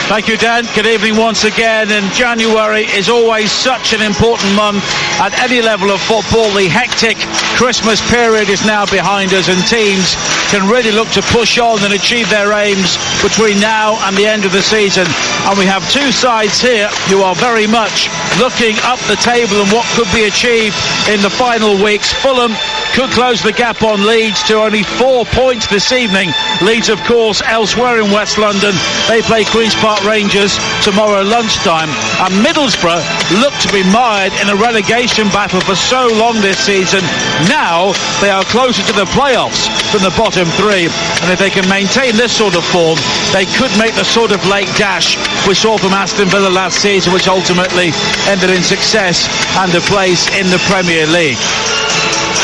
Thank you, Dan. Good evening once again. And January is always such an important month at any level of football. The hectic Christmas period is now behind us, and teams can really look to push on and achieve their aims between now and the end of the season. And we have two sides here who are very much looking up the table and what could be achieved in the final weeks. Fulham could close the gap on Leeds to only 4 points this evening. Leeds, of course, elsewhere in West London. They play Queen's Park Rangers tomorrow lunchtime. And Middlesbrough look to be mired in a relegation battle for so long this season. Now they are closer to the playoffs than the bottom three. And if they can maintain this sort of form, they could make the sort of late dash we saw from Aston Villa last season, which ultimately ended in success and a place in the Premier League.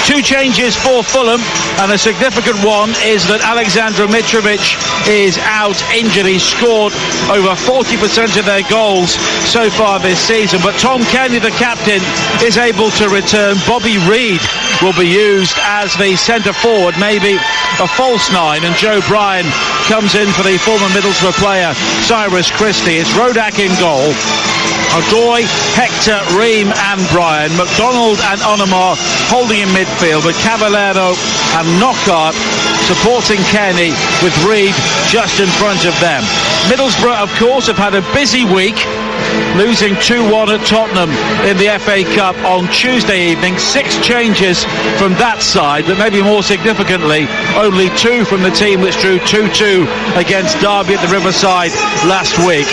Two changes for Fulham, and a significant one is that Alexander Mitrovic is out injured. He's scored over 40% of their goals so far this season, but Tom Kenny, the captain, is able to return. Bobby Reid will be used as the centre forward, maybe a false nine, and Joe Bryan comes in for the former Middlesbrough player Cyrus Christie. It's Rodak in goal, Odoi, Hector, Ream and Bryan, McDonald and Onomar holding in midfield, with Cavallero and Knockaert supporting Kenny, with Reid just in front of them. Middlesbrough, of course, have had a busy week, losing 2-1 at Tottenham in the FA Cup on Tuesday evening. 6 changes from that side, but maybe more significantly, only 2 from the team which drew 2-2 against Derby at the Riverside last week.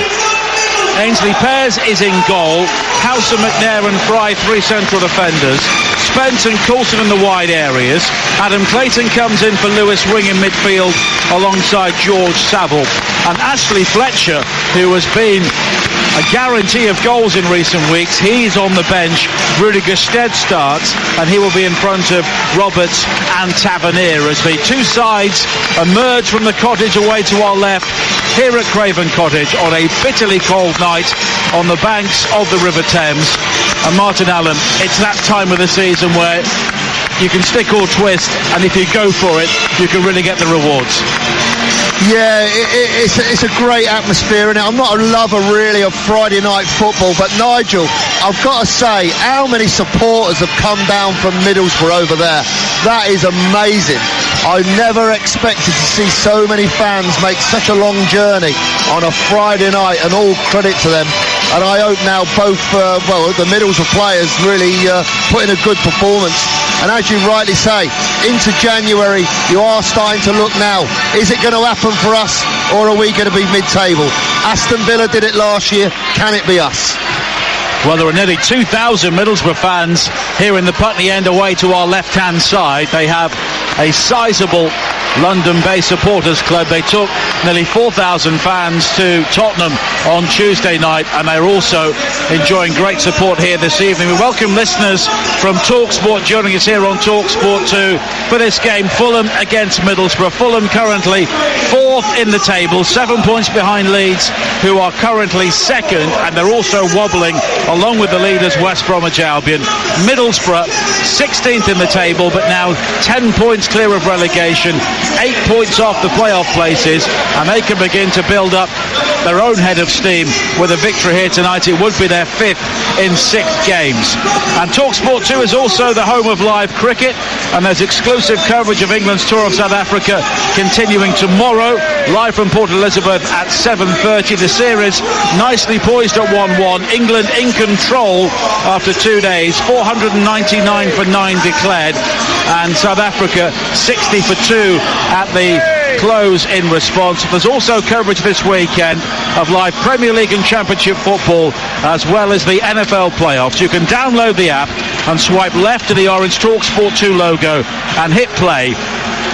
Ainsley Pears is in goal, Howson, McNair and Fry 3 central defenders, Spence and Coulson in the wide areas. Adam Clayton comes in for Lewis Wing in midfield alongside George Saville, and Ashley Fletcher, who has been a guarantee of goals in recent weeks, he's on the bench. Rudiger Stead starts, and he will be in front of Roberts and Tavernier as the two sides emerge from the cottage away to our left here at Craven Cottage on a bitterly cold night on the banks of the River Thames. And Martin Allen, it's that time of the season where you can stick or twist, and if you go for it, you can really get the rewards. Yeah, it's a great atmosphere in it. I'm not a lover really of Friday night football, but Nigel, I've got to say, how many supporters have come down from Middlesbrough over there? That is amazing. I never expected to see so many fans make such a long journey on a Friday night, and all credit to them. And I hope now both, the Middlesbrough players really put in a good performance. And as you rightly say, into January, you are starting to look now. Is it going to happen for us, or are we going to be mid-table? Aston Villa did it last year. Can it be us? Well, there are nearly 2,000 Middlesbrough fans here in the Putney End away to our left-hand side. They have a sizable London-based supporters club. They took nearly 4,000 fans to Tottenham on Tuesday night, and they're also enjoying great support here this evening. We welcome listeners from TalkSport joining us here on TalkSport 2 for this game, Fulham against Middlesbrough. Fulham currently 4th in the table, 7 points behind Leeds, who are currently 2nd, and they're also wobbling along with the leaders West Bromwich Albion. Middlesbrough 16th in the table, but now 10 points clear of relegation, 8 points off the playoff places, and they can begin to build up their own head of steam with a victory here tonight. It would be their 5th in 6 games. And TalkSport 2 is also the home of live cricket, and there's exclusive coverage of England's tour of South Africa continuing tomorrow, live from Port Elizabeth at 7:30. The series nicely poised at 1-1. England in control after 2 days, 499 for 9 declared, and South Africa 60 for 2 at the close in response. There's also coverage this weekend of live Premier League and Championship football, as well as the NFL playoffs. You can download the app and swipe left to the orange TalkSport 2 logo and hit play.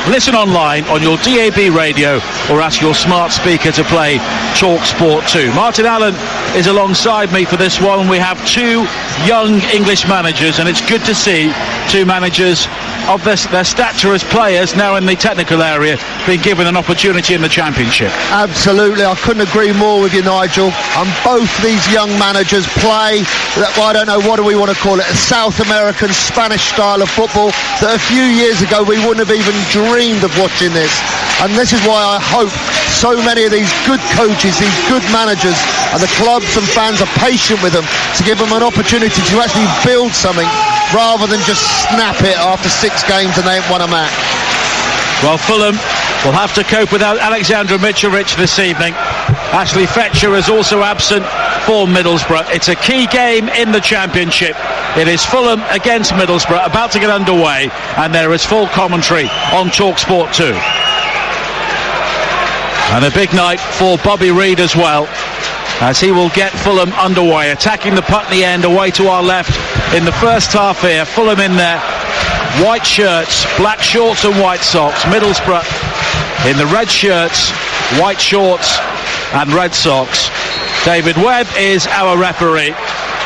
Listen online on your DAB radio or ask your smart speaker to play TalkSport 2. Martin Allen is alongside me for this one. We have 2 young English managers, and it's good to see 2 managers of their stature as players now in the technical area being given an opportunity in the Championship. Absolutely, I couldn't agree more with you, Nigel. And both these young managers play, I don't know, what do we want to call it, a South American Spanish style of football that a few years ago we wouldn't have even dreamed of watching this. And this is why I hope so many of these good coaches, these good managers, and the clubs and fans are patient with them to give them an opportunity to actually build something rather than just snap it after 6 games and they ain't won a match. Well, Fulham will have to cope without Alexander Mitrovic this evening. Ashley Fletcher is also absent for Middlesbrough. It's a key game in the Championship. It is Fulham against Middlesbrough, about to get underway, and there is full commentary on TalkSport 2. And a big night for Bobby Reid as well, as he will get Fulham underway, attacking the Putney end away to our left in the first half here. Fulham in there, white shirts, black shorts and white socks. Middlesbrough in the red shirts, white shorts and red socks. David Webb is our referee,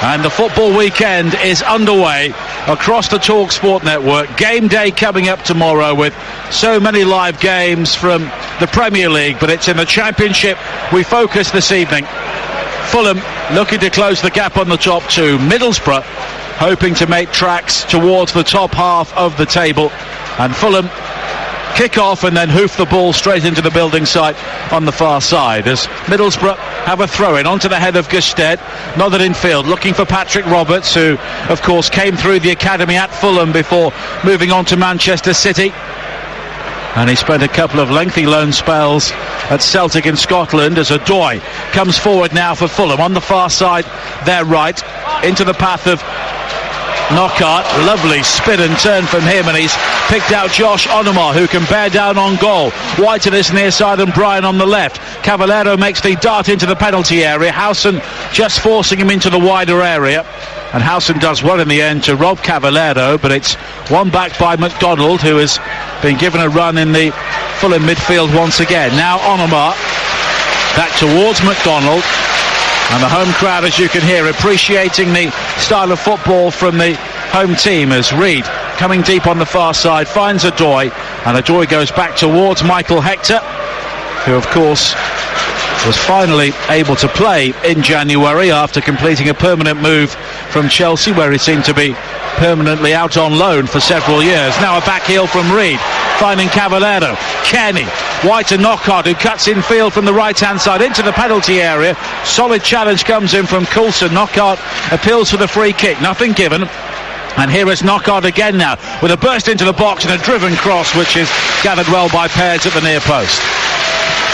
and the football weekend is underway across the TalkSport network. Game day coming up tomorrow with so many live games from the Premier League, but it's in the Championship we focus this evening. Fulham looking to close the gap on the top two. Middlesbrough hoping to make tracks towards the top half of the table, and Fulham kick off and then hoof the ball straight into the building site on the far side as Middlesbrough have a throw-in onto the head of Gusted, nodded in field, looking for Patrick Roberts, who of course came through the academy at Fulham before moving on to Manchester City, and he spent a couple of lengthy loan spells at Celtic in Scotland. As Odoi comes forward now for Fulham on the far side, their right, into the path of Knockaert. Lovely spin and turn from him, and he's picked out Josh Onomah, who can bear down on goal. Wide to this near side and Bryan on the left. Cavallero makes the dart into the penalty area. Howson just forcing him into the wider area, and Howson does well in the end to rob Cavallero, but it's won back by McDonald, who has been given a run in the Fulham midfield once again. Now Onomah back towards McDonald, and the home crowd, as you can hear, appreciating the style of football from the home team, as Reid, coming deep on the far side, finds Odoi, and Odoi goes back towards Michael Hector, who of course was finally able to play in January after completing a permanent move from Chelsea, where he seemed to be permanently out on loan for several years. Now a back heel from Reid, finding Cavallero. Kenny, wide to Knockaert, who cuts in field from the right-hand side into the penalty area. Solid challenge comes in from Coulson. Knockaert appeals for the free kick, nothing given. And here is Knockaert again now, with a burst into the box and a driven cross, which is gathered well by Pears at the near post.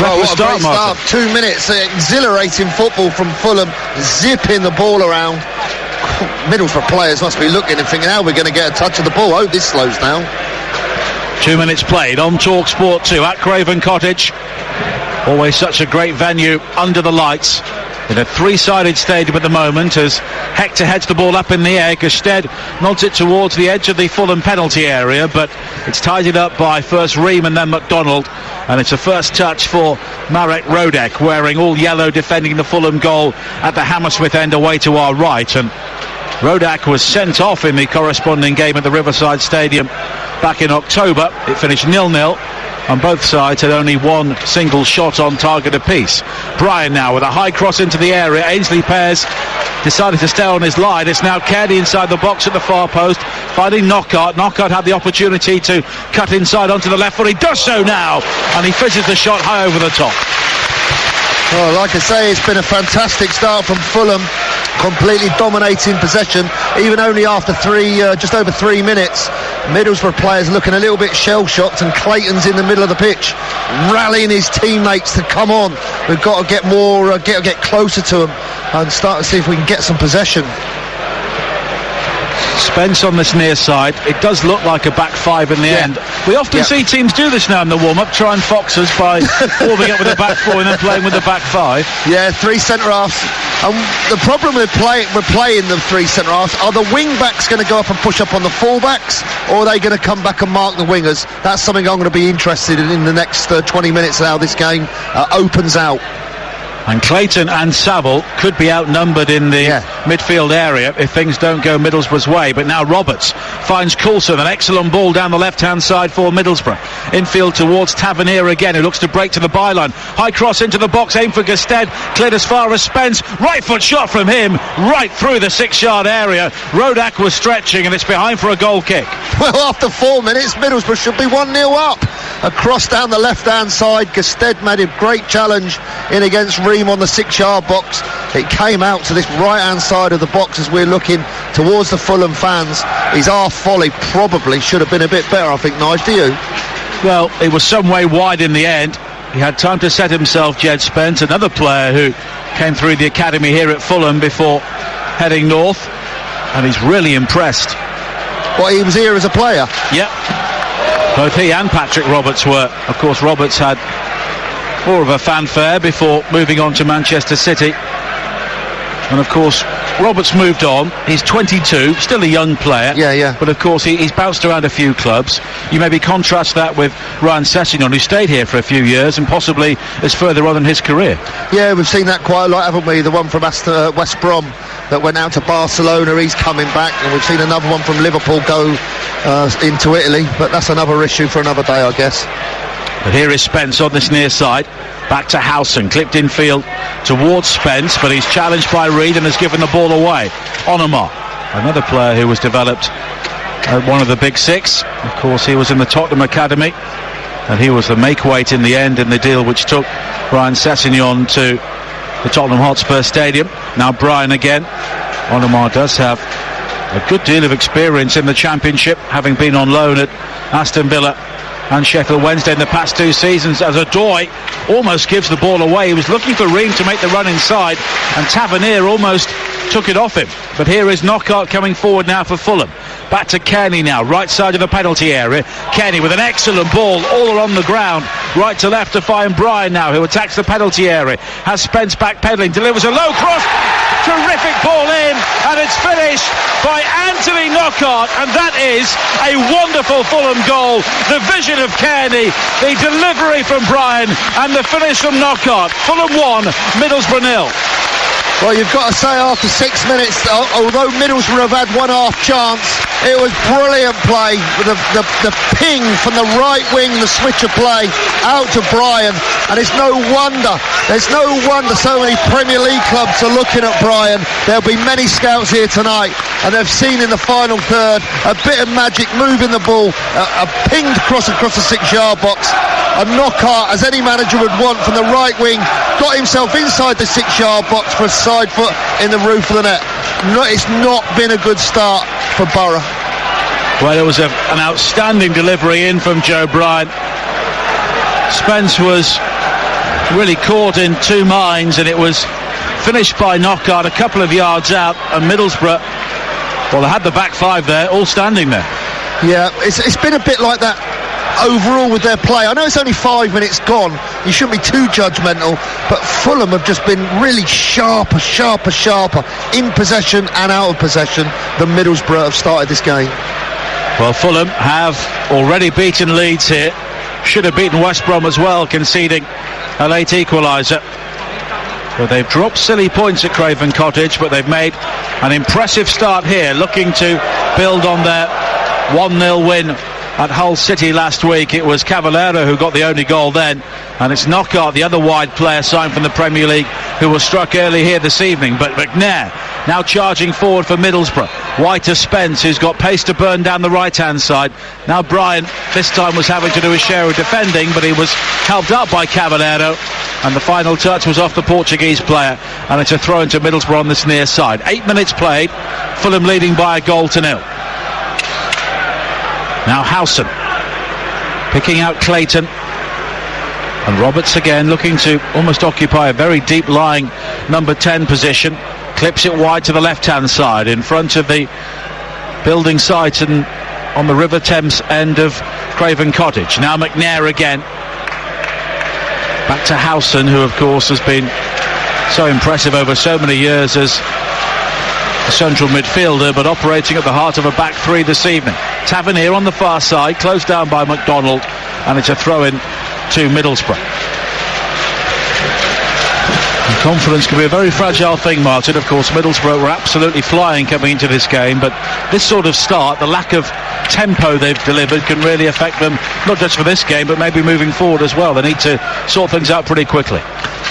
Well, what a great start. 2 minutes, exhilarating football from Fulham, zipping the ball around. Middlesbrough players must be looking and thinking, how are we going to get a touch of the ball? I hope this slows down. 2 minutes played on TalkSport 2 at Craven Cottage. Always such a great venue under the lights, in a three-sided stadium at the moment, as Hector heads the ball up in the air. Gusted nods it towards the edge of the Fulham penalty area, but it's tidied up by first Ream and then McDonald, and it's a first touch for Marek Rodek, wearing all yellow, defending the Fulham goal at the Hammersmith end away to our right. And Rodek was sent off in the corresponding game at the Riverside Stadium back in October. It finished 0-0. And both sides had only one single shot on target apiece. Bryan now with a high cross into the area. Ainsley Pears decided to stay on his line. It's now Kearney inside the box at the far post, finding Knockaert. Knockaert had the opportunity to cut inside onto the left foot. He does so now, and he fizzes the shot high over the top. Well, like I say, it's been a fantastic start from Fulham, completely dominating possession, even only after just over 3 minutes. Middlesbrough players looking a little bit shell-shocked, and Clayton's in the middle of the pitch, rallying his teammates to come on. We've got to get more, get closer to them and start to see if we can get some possession. Spence on this near side. It does look like a back five in the end. We often see teams do this now in the warm-up, try and fox us by warming up with a back four and then playing with the back five. Yeah, 3 centre-halves. And the problem with playing the 3 centre-halves, are the wing-backs going to go up and push up on the full-backs, or are they going to come back and mark the wingers? That's something I'm going to be interested in the next 20 minutes of how this game opens out. And Clayton and Saville could be outnumbered in the midfield area if things don't go Middlesbrough's way. But now Roberts finds Coulson, an excellent ball down the left-hand side for Middlesbrough. Infield towards Tavernier again, who looks to break to the byline. High cross into the box, aim for Gusted, cleared as far as Spence. Right foot shot from him, right through the 6-yard area. Rodak was stretching, and it's behind for a goal kick. Well, after 4 minutes, Middlesbrough should be 1-0 up. A cross down the left-hand side. Gusted made a great challenge in against Ream on the 6-yard box. It came out to this right-hand side of the box as we're looking towards the Fulham fans. His half volley probably should have been a bit better, I think, Nige. Do you? Well, it was some way wide in the end. He had time to set himself, Jed Spence, another player who came through the academy here at Fulham before heading north, and he's really impressed. Well, he was here as a player? Yep. Both he and Patrick Roberts were. Of course, Roberts had more of a fanfare before moving on to Manchester City. And of course, Roberts moved on. He's 22, still a young player. Yeah. But of course, he's bounced around a few clubs. You maybe contrast that with Ryan Sessegnon, who stayed here for a few years and possibly is further on in his career. Yeah, we've seen that quite a lot, haven't we? The one from West Brom that went out to Barcelona, he's coming back, and we've seen another one from Liverpool go into Italy, but that's another issue for another day, I guess. But here is Spence on this near side. Back to Howson, clipped infield towards Spence, but he's challenged by Reed and has given the ball away. Onomar, another player who was developed at one of the big six. Of course, he was in the Tottenham Academy, and he was the make-weight in the end in the deal which took Ryan Sessegnon to the Tottenham Hotspur Stadium. Now Brian again. Onomar does have a good deal of experience in the Championship, having been on loan at Aston Villa and Sheffield Wednesday in the past 2 seasons, as Odoi almost gives the ball away. He was looking for Ream to make the run inside, and Tavernier almost took it off him. But here is Knockaert coming forward now for Fulham. Back to Kearney now, right side of the penalty area. Kearney with an excellent ball all along the ground, right to left to find Brian now, who attacks the penalty area. Has Spence back pedalling, delivers a low cross. Terrific ball in, and it's finished by Anthony Knockaert, and that is a wonderful Fulham goal. The vision of Kearney, the delivery from Brian, and the finish from Knockaert. Fulham 1, Middlesbrough 0. Well, you've got to say after 6 minutes, although Middlesbrough have had one half chance, it was brilliant play with the ping from the right wing, the switch of play out to Brian, and it's no wonder so many Premier League clubs are looking at Brian. There'll be many scouts here tonight, and they've seen in the final third a bit of magic, moving the ball, a pinged cross across the 6-yard box. A Knockaert, as any manager would want, from the right wing, got himself inside the 6-yard box for a side foot in the roof of the net. It's not been a good start for Borough. Well, it was an outstanding delivery in from Joe Bryan. Spence was really caught in two minds, and it was finished by Knockaert a couple of yards out, and Middlesbrough, well, they had the back five there, all standing there. Yeah, it's been a bit like that overall with their play. I know it's only 5 minutes gone, you shouldn't be too judgmental, but Fulham have just been really sharper in possession and out of possession than Middlesbrough have started this game. Well, Fulham have already beaten Leeds here, should have beaten West Brom as well, conceding a late equaliser. Well, they've dropped silly points at Craven Cottage, but they've made an impressive start here, looking to build on their 1-0 win at Hull City last week. It was Cavallero who got the only goal then, and it's Knockaert, the other wide player signed from the Premier League, who was struck early here this evening. But McNair now charging forward for Middlesbrough. Wide to Spence, who's got pace to burn down the right-hand side. Now Brian this time was having to do his share of defending, but he was helped out by Cavallero, and the final touch was off the Portuguese player, and it's a throw into Middlesbrough on this near side. 8 minutes played, Fulham leading by 1-0. Now Howson picking out Clayton, and Roberts again looking to almost occupy a very deep lying number 10 position. Clips it wide to the left hand side in front of the building site and on the River Thames end of Craven Cottage. Now McNair again, back to Howson, who of course has been so impressive over so many years as a central midfielder, but operating at the heart of a back three this evening. Tavernier on the far side, closed down by McDonald, and it's a throw in to Middlesbrough. And confidence can be a very fragile thing, Martin. Of course, Middlesbrough were absolutely flying coming into this game, but this sort of start, the lack of tempo they've delivered, can really affect them, not just for this game, but maybe moving forward as well. They need to sort things out pretty quickly.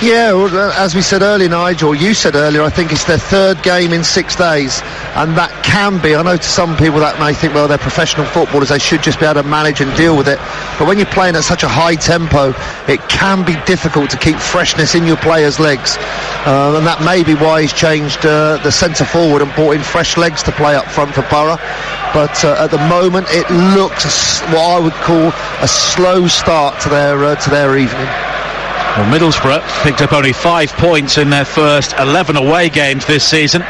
Yeah, well, as we said earlier, Nigel, you said earlier, I think it's their third game in 6 days, and that can be, I know to some people that may think, well, they're professional footballers, they should just be able to manage and deal with it, but when you're playing at such a high tempo, it can be difficult to keep freshness in your players' legs, and that may be why he's changed the centre forward and brought in fresh legs to play up front for Borough. But at the moment, it looks what I would call a slow start to their evening. Well, Middlesbrough picked up only 5 points in their first 11 away games this season.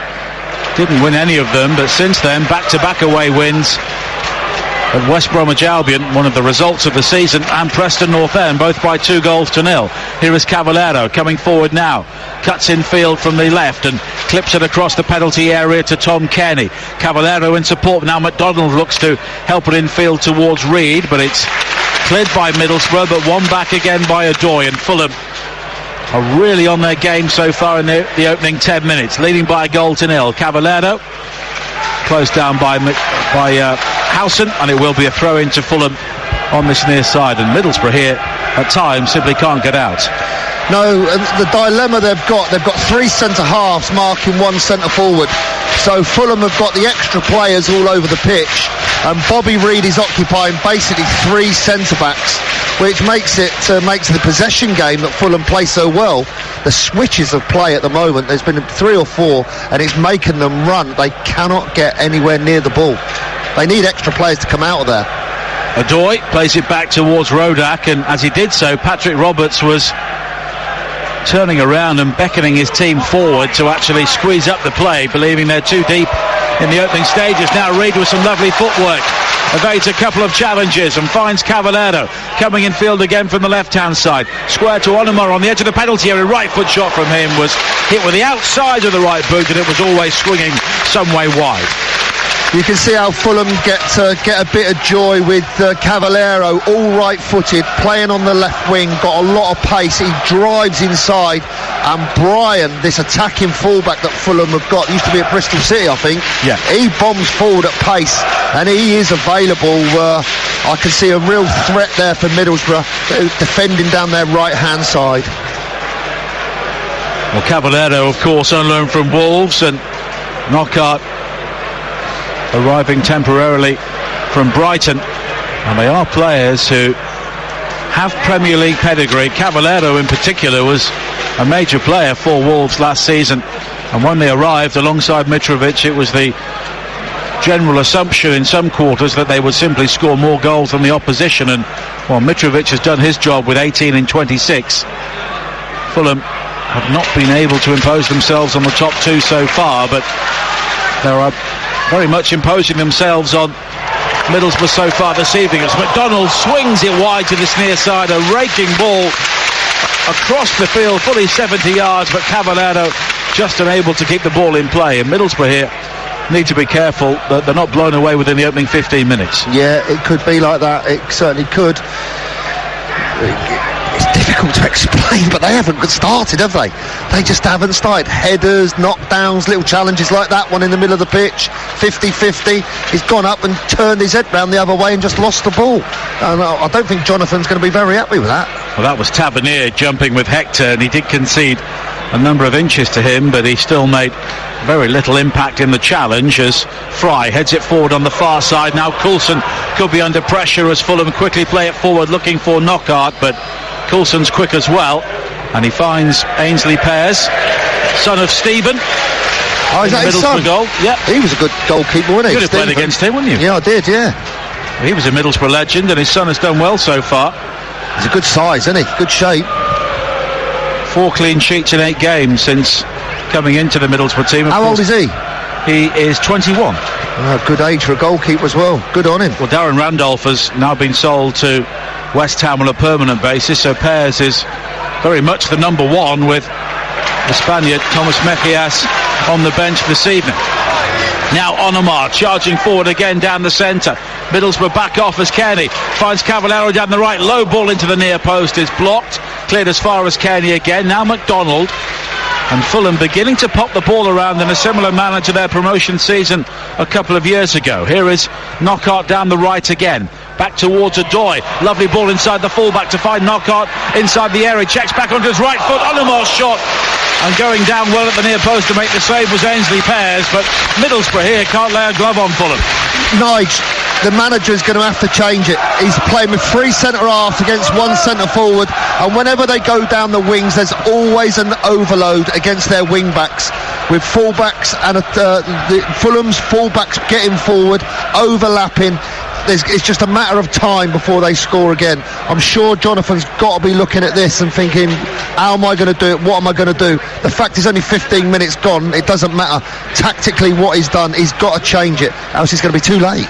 Didn't win any of them, but since then, back-to-back away wins at West Bromwich Albion, one of the results of the season, and Preston North End, both by 2-0. Here is Cavallero coming forward now. Cuts in field from the left and clips it across the penalty area to Tom Kenny. Cavallero in support. Now McDonald looks to help it in field towards Reed, but it's cleared by Middlesbrough, but won back again by Adoy. And Fulham are really on their game so far in the opening 10 minutes, leading by 1-0. Cavallero closed down by Howson, and it will be a throw into Fulham on this near side. And Middlesbrough here at times simply can't get out. No, the dilemma they've got 3 centre-halves marking 1 centre-forward. So Fulham have got the extra players all over the pitch, and Bobby Reed is occupying basically 3 centre-backs, which makes the possession game that Fulham play so well. The switches of play at the moment, there's been 3 or 4, and it's making them run. They cannot get anywhere near the ball. They need extra players to come out of there. Adoy plays it back towards Rodak, and as he did so, Patrick Roberts was turning around and beckoning his team forward to actually squeeze up the play, believing they're too deep in the opening stages. Now Reed with some lovely footwork evades a couple of challenges and finds Cavallero coming in field again from the left-hand side. Square to Onomar on the edge of the penalty area. Right foot shot from him was hit with the outside of the right boot, and it was always swinging some way wide. You can see how Fulham get a bit of joy with Cavallero, all right-footed, playing on the left wing, got a lot of pace. He drives inside, and Brian, this attacking fullback that Fulham have got, used to be at Bristol City, I think. Yeah. He bombs forward at pace, and he is available. I can see a real threat there for Middlesbrough, defending down their right-hand side. Well, Cavallero, of course, on loan from Wolves, and Knockaert arriving temporarily from Brighton, and they are players who have Premier League pedigree. Cavallero in particular was a major player for Wolves last season, and when they arrived alongside Mitrovic, it was the general assumption in some quarters that they would simply score more goals than the opposition, and well, Mitrovic has done his job with 18 in 26. Fulham have not been able to impose themselves on the top 2 so far, but there are very much imposing themselves on Middlesbrough so far this evening, as McDonald swings it wide to this near side, a raking ball across the field, fully 70 yards, but Cavallero just unable to keep the ball in play. And Middlesbrough here need to be careful that they're not blown away within the opening 15 minutes. Yeah, it could be like that, it certainly could. It's difficult to explain, but they haven't started, have they? They just haven't started. Headers, knockdowns, little challenges like that one in the middle of the pitch, 50-50. He's gone up and turned his head round the other way and just lost the ball. And I don't think Jonathan's going to be very happy with that. Well, that was Tavernier jumping with Hector, and he did concede a number of inches to him, but he still made very little impact in the challenge as Fry heads it forward on the far side. Now Coulson could be under pressure as Fulham quickly play it forward looking for Knockaert, but Coulson's quick as well, and he finds Ainsley Pears, son of Stephen. Oh, is that his son? Goal. Yep. He was a good goalkeeper, wasn't he? You could have played against him, wouldn't you? Yeah, I did, yeah. He was a Middlesbrough legend, and his son has done well so far. He's a good size, isn't he? Good shape. 4 clean sheets in 8 games since coming into the Middlesbrough team. How old is he? He is 21. Good age for a goalkeeper as well. Good on him. Well, Darren Randolph has now been sold to West Ham on a permanent basis, so Pears is very much the number 1 with the Spaniard Thomas Mejias on the bench this evening. Now Onomar charging forward again down the centre. Middlesbrough back off as Kearney finds Cavallero down the right. Low ball into the near post is blocked. Cleared as far as Kearney again. Now McDonald And Fulham beginning to pop the ball around in a similar manner to their promotion season a couple of years ago. Here is Knockaert down the right again. Back towards Adoy. Lovely ball inside the fullback to find Knockaert inside the area. Checks back onto his right foot. Onomar's shot. And going down well at the near post to make the save was Ainsley Pears. But Middlesbrough here can't lay a glove on Fulham. Nige, the manager's going to have to change it. He's playing with 3 centre-halves against 1 centre-forward, and whenever they go down the wings, there's always an overload against their wing-backs, with full-backs and Fulham's full-backs getting forward, overlapping. It's just a matter of time before they score again. I'm sure Jonathan's got to be looking at this and thinking, how am I going to do it? What am I going to do? The fact is only 15 minutes gone. It doesn't matter. Tactically, what he's done, he's got to change it, else it's going to be too late.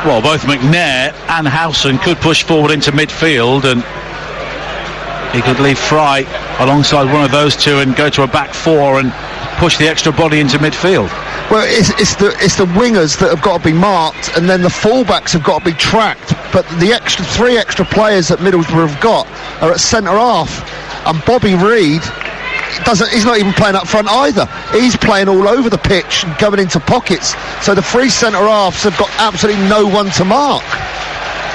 Well, both McNair and Howson could push forward into midfield, and he could leave Fry alongside one of those two and go to a back 4 and push the extra body into midfield. Well, it's the wingers that have got to be marked, and then the fullbacks have got to be tracked. But the 3 extra players that Middlesbrough have got are at centre half, and Bobby Reid he's not even playing up front either. He's playing all over the pitch and going into pockets. So the 3 centre halves have got absolutely no one to mark.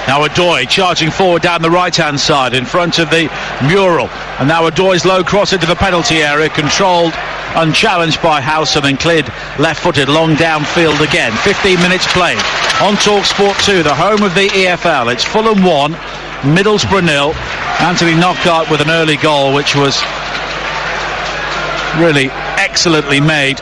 Now Adoy charging forward down the right-hand side in front of the mural. And now Adoy's low cross into the penalty area, controlled, unchallenged by Howson, and cleared left-footed long downfield again. 15 minutes played on TalkSport 2, the home of the EFL. It's Fulham 1, Middlesbrough 0. Anthony Knockaert with an early goal, which was really excellently made.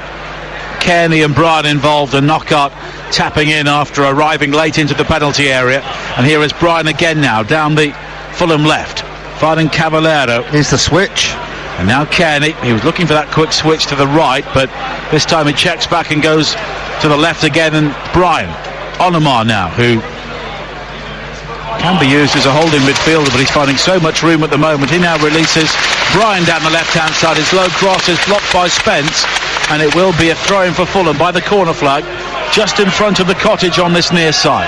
Kearney and Bryan involved, and Knockaert tapping in after arriving late into the penalty area. And here is Bryan again now down the Fulham left, finding Cavallero. Here's the switch. And now Kearney, he was looking for that quick switch to the right, but this time he checks back and goes to the left again. And Bryan, Onomar now, who can be used as a holding midfielder, but he's finding so much room at the moment. He now releases Bryan down the left-hand side. His low cross is blocked by Spence, and it will be a throw-in for Fulham by the corner flag, just in front of the cottage on this near side.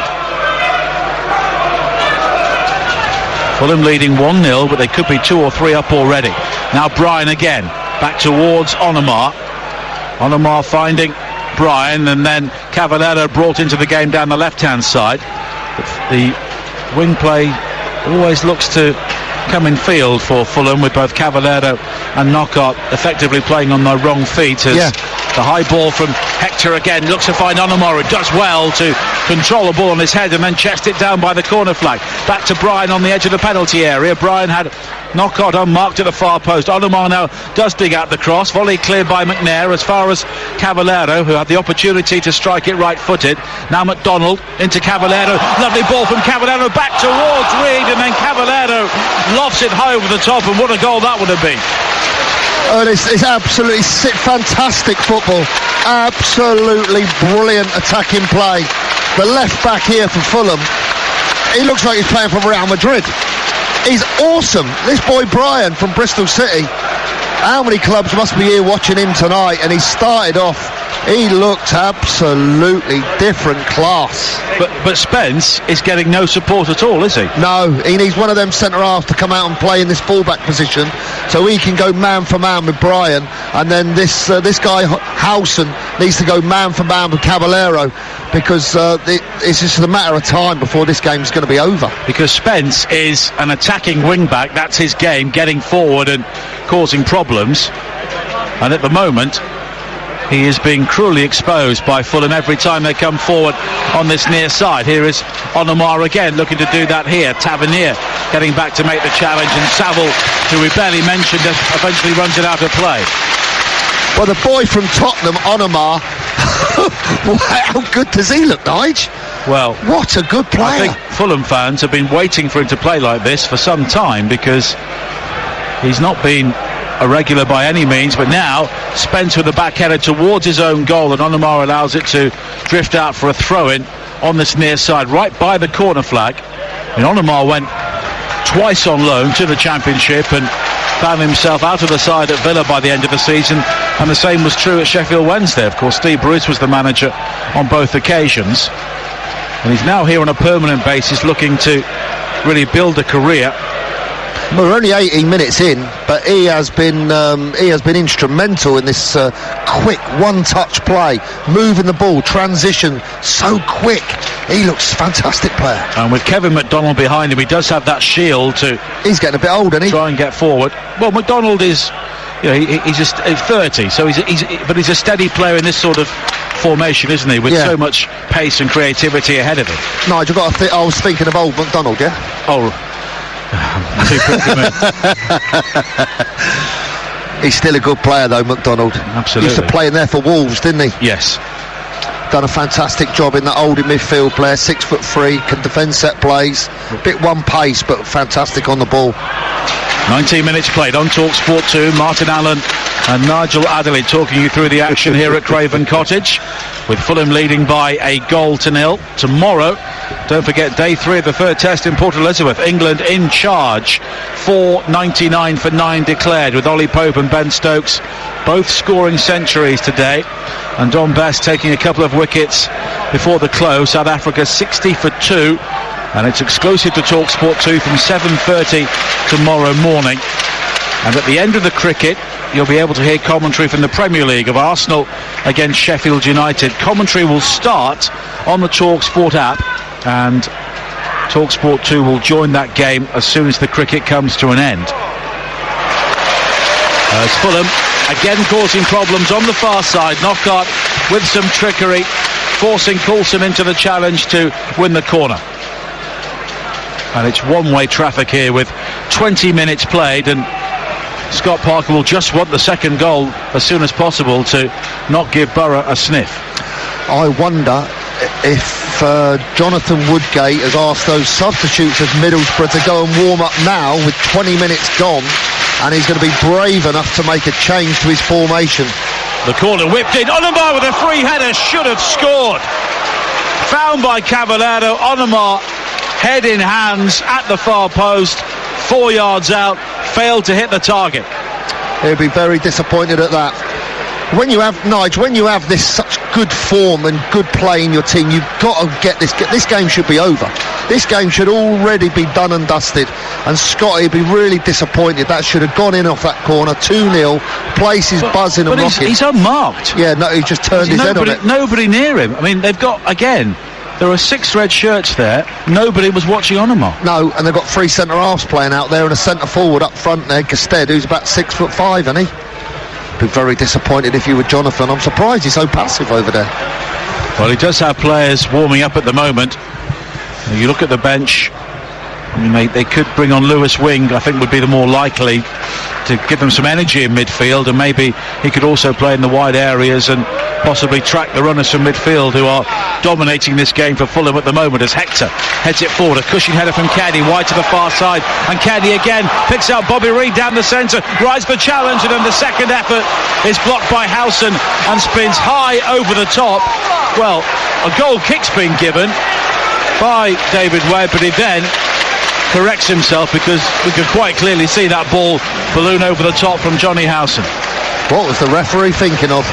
Fulham leading 1-0, but they could be 2 or 3 up already. Now Bryan again, back towards Onomar. Onomar finding Bryan, and then Cavallero brought into the game down the left-hand side. The wing play always looks to come in field for Fulham, with both Cavallero and Knockaert effectively playing on their wrong feet, as the high ball from Hector again looks to find Onomar, who does well to control the ball on his head and then chest it down by the corner flag. Back to Bryan on the edge of the penalty area. Bryan had Knockaert unmarked at the far post. Onomar now does dig out the cross. Volley cleared by McNair as far as Cavallero, who had the opportunity to strike it right-footed. Now McDonald into Cavallero. Lovely ball from Cavallero back towards Reid, and then Cavallero lofts it high over the top, and what a goal that would have been. Oh, it's absolutely fantastic football. Absolutely brilliant attacking play. The left back here for Fulham, he looks like he's playing for Real Madrid. He's awesome. This boy Bryan from Bristol City, how many clubs must be here watching him tonight? And he started off, he looked absolutely different class. But Spence is getting no support at all, is he? No, he needs one of them centre-halves to come out and play in this full-back position, so he can go man for man with Bryan, and then this guy Howson needs to go man for man with Cavallero, because it's just a matter of time before this game's going to be over. Because Spence is an attacking wing-back, that's his game, getting forward and causing problems, and at the moment he is being cruelly exposed by Fulham every time they come forward on this near side. Here is Onomar again, looking to do that here. Tavernier getting back to make the challenge, and Saville, who we barely mentioned, eventually runs it out of play. Well, the boy from Tottenham, Onomar, how good does he look, Nige? Well, what a good player. I think Fulham fans have been waiting for him to play like this for some time, because he's not been a regular by any means, but now Spence with the back header towards his own goal, and Onomar allows it to drift out for a throw-in on this near side, right by the corner flag. And Onomar went twice on loan to the Championship and found himself out of the side at Villa by the end of the season, and the same was true at Sheffield Wednesday. Of course, Steve Bruce was the manager on both occasions, and he's now here on a permanent basis, looking to really build a career. We're only 18 minutes in, but he has been instrumental in this quick one-touch play, moving the ball, transition so quick. He looks fantastic player. And with Kevin McDonald behind him, he does have that shield to. He's getting a bit old, isn't he? Try and get forward. Well, McDonald is, he's just 30, so he's a steady player in this sort of formation, isn't he? With so much pace and creativity ahead of him. Nigel, got to I was speaking of old McDonald, yeah. Oh. Too quick for me. He's still a good player though, McDonald. Absolutely. He used to play in there for Wolves, didn't he? Yes. Done a fantastic job in that holding midfield player, 6'3", can defend set plays, bit one pace but fantastic on the ball. 19 minutes played on TalkSport 2. Martin Allen and Nigel Adderley talking you through the action here at Craven Cottage, with Fulham leading by 1-0. Tomorrow, don't forget, day 3 of the third test in Port Elizabeth. England in charge, 4.99 for 9 declared, with Ollie Pope and Ben Stokes both scoring centuries today, and Don Best taking a couple of wickets before the close. South Africa 60 for 2, and it's exclusive to TalkSport 2 from 7:30 tomorrow morning. And at the end of the cricket, you'll be able to hear commentary from the Premier League of Arsenal against Sheffield United. Commentary will start on the TalkSport app, and TalkSport 2 will join that game as soon as the cricket comes to an end. As Fulham again causing problems on the far side. Knockaert with some trickery, forcing Coulson into the challenge to win the corner. And it's one-way traffic here with 20 minutes played, and Scott Parker will just want the second goal as soon as possible to not give Borough a sniff. I wonder if Jonathan Woodgate has asked those substitutes of Middlesbrough to go and warm up now with 20 minutes gone, and he's going to be brave enough to make a change to his formation. The corner whipped in. Onomar with a free header, should have scored. Found by Cavallero. Onomar, head in hands at the far post, 4 yards out, failed to hit the target. He'll be very disappointed at that. When you have, Nigel, when you have this such good form and good play in your team, you've got to get this game should be over. This game should already be done and dusted, and Scotty would be really disappointed. That should have gone in off that corner, 2-0, place is buzzing and rocking. He's unmarked. Yeah, no, he just turned his head on it. Nobody near him. I mean, they've got, again, there are 6 red shirts there. Nobody was watching Onomar. No, and they've got 3 centre-halves playing out there and a centre-forward up front there, Gusted, who's about 6'5", isn't he? Be very disappointed if you were Jonathan. I'm surprised he's so passive over there. Well, he does have players warming up at the moment. You look at the bench, I mean, they could bring on Lewis Wing, I think would be the more likely, to give them some energy in midfield, and maybe he could also play in the wide areas and possibly track the runners from midfield who are dominating this game for Fulham at the moment, as Hector heads it forward. A cushion header from Caddy, wide to the far side, and Caddy again picks out Bobby Reid down the centre, rides for challenge, and then the second effort is blocked by Howson and spins high over the top. Well, a goal kick's been given by David Webb, but he then corrects himself because we could quite clearly see that ball balloon over the top from Johnny Howson. What was the referee thinking of?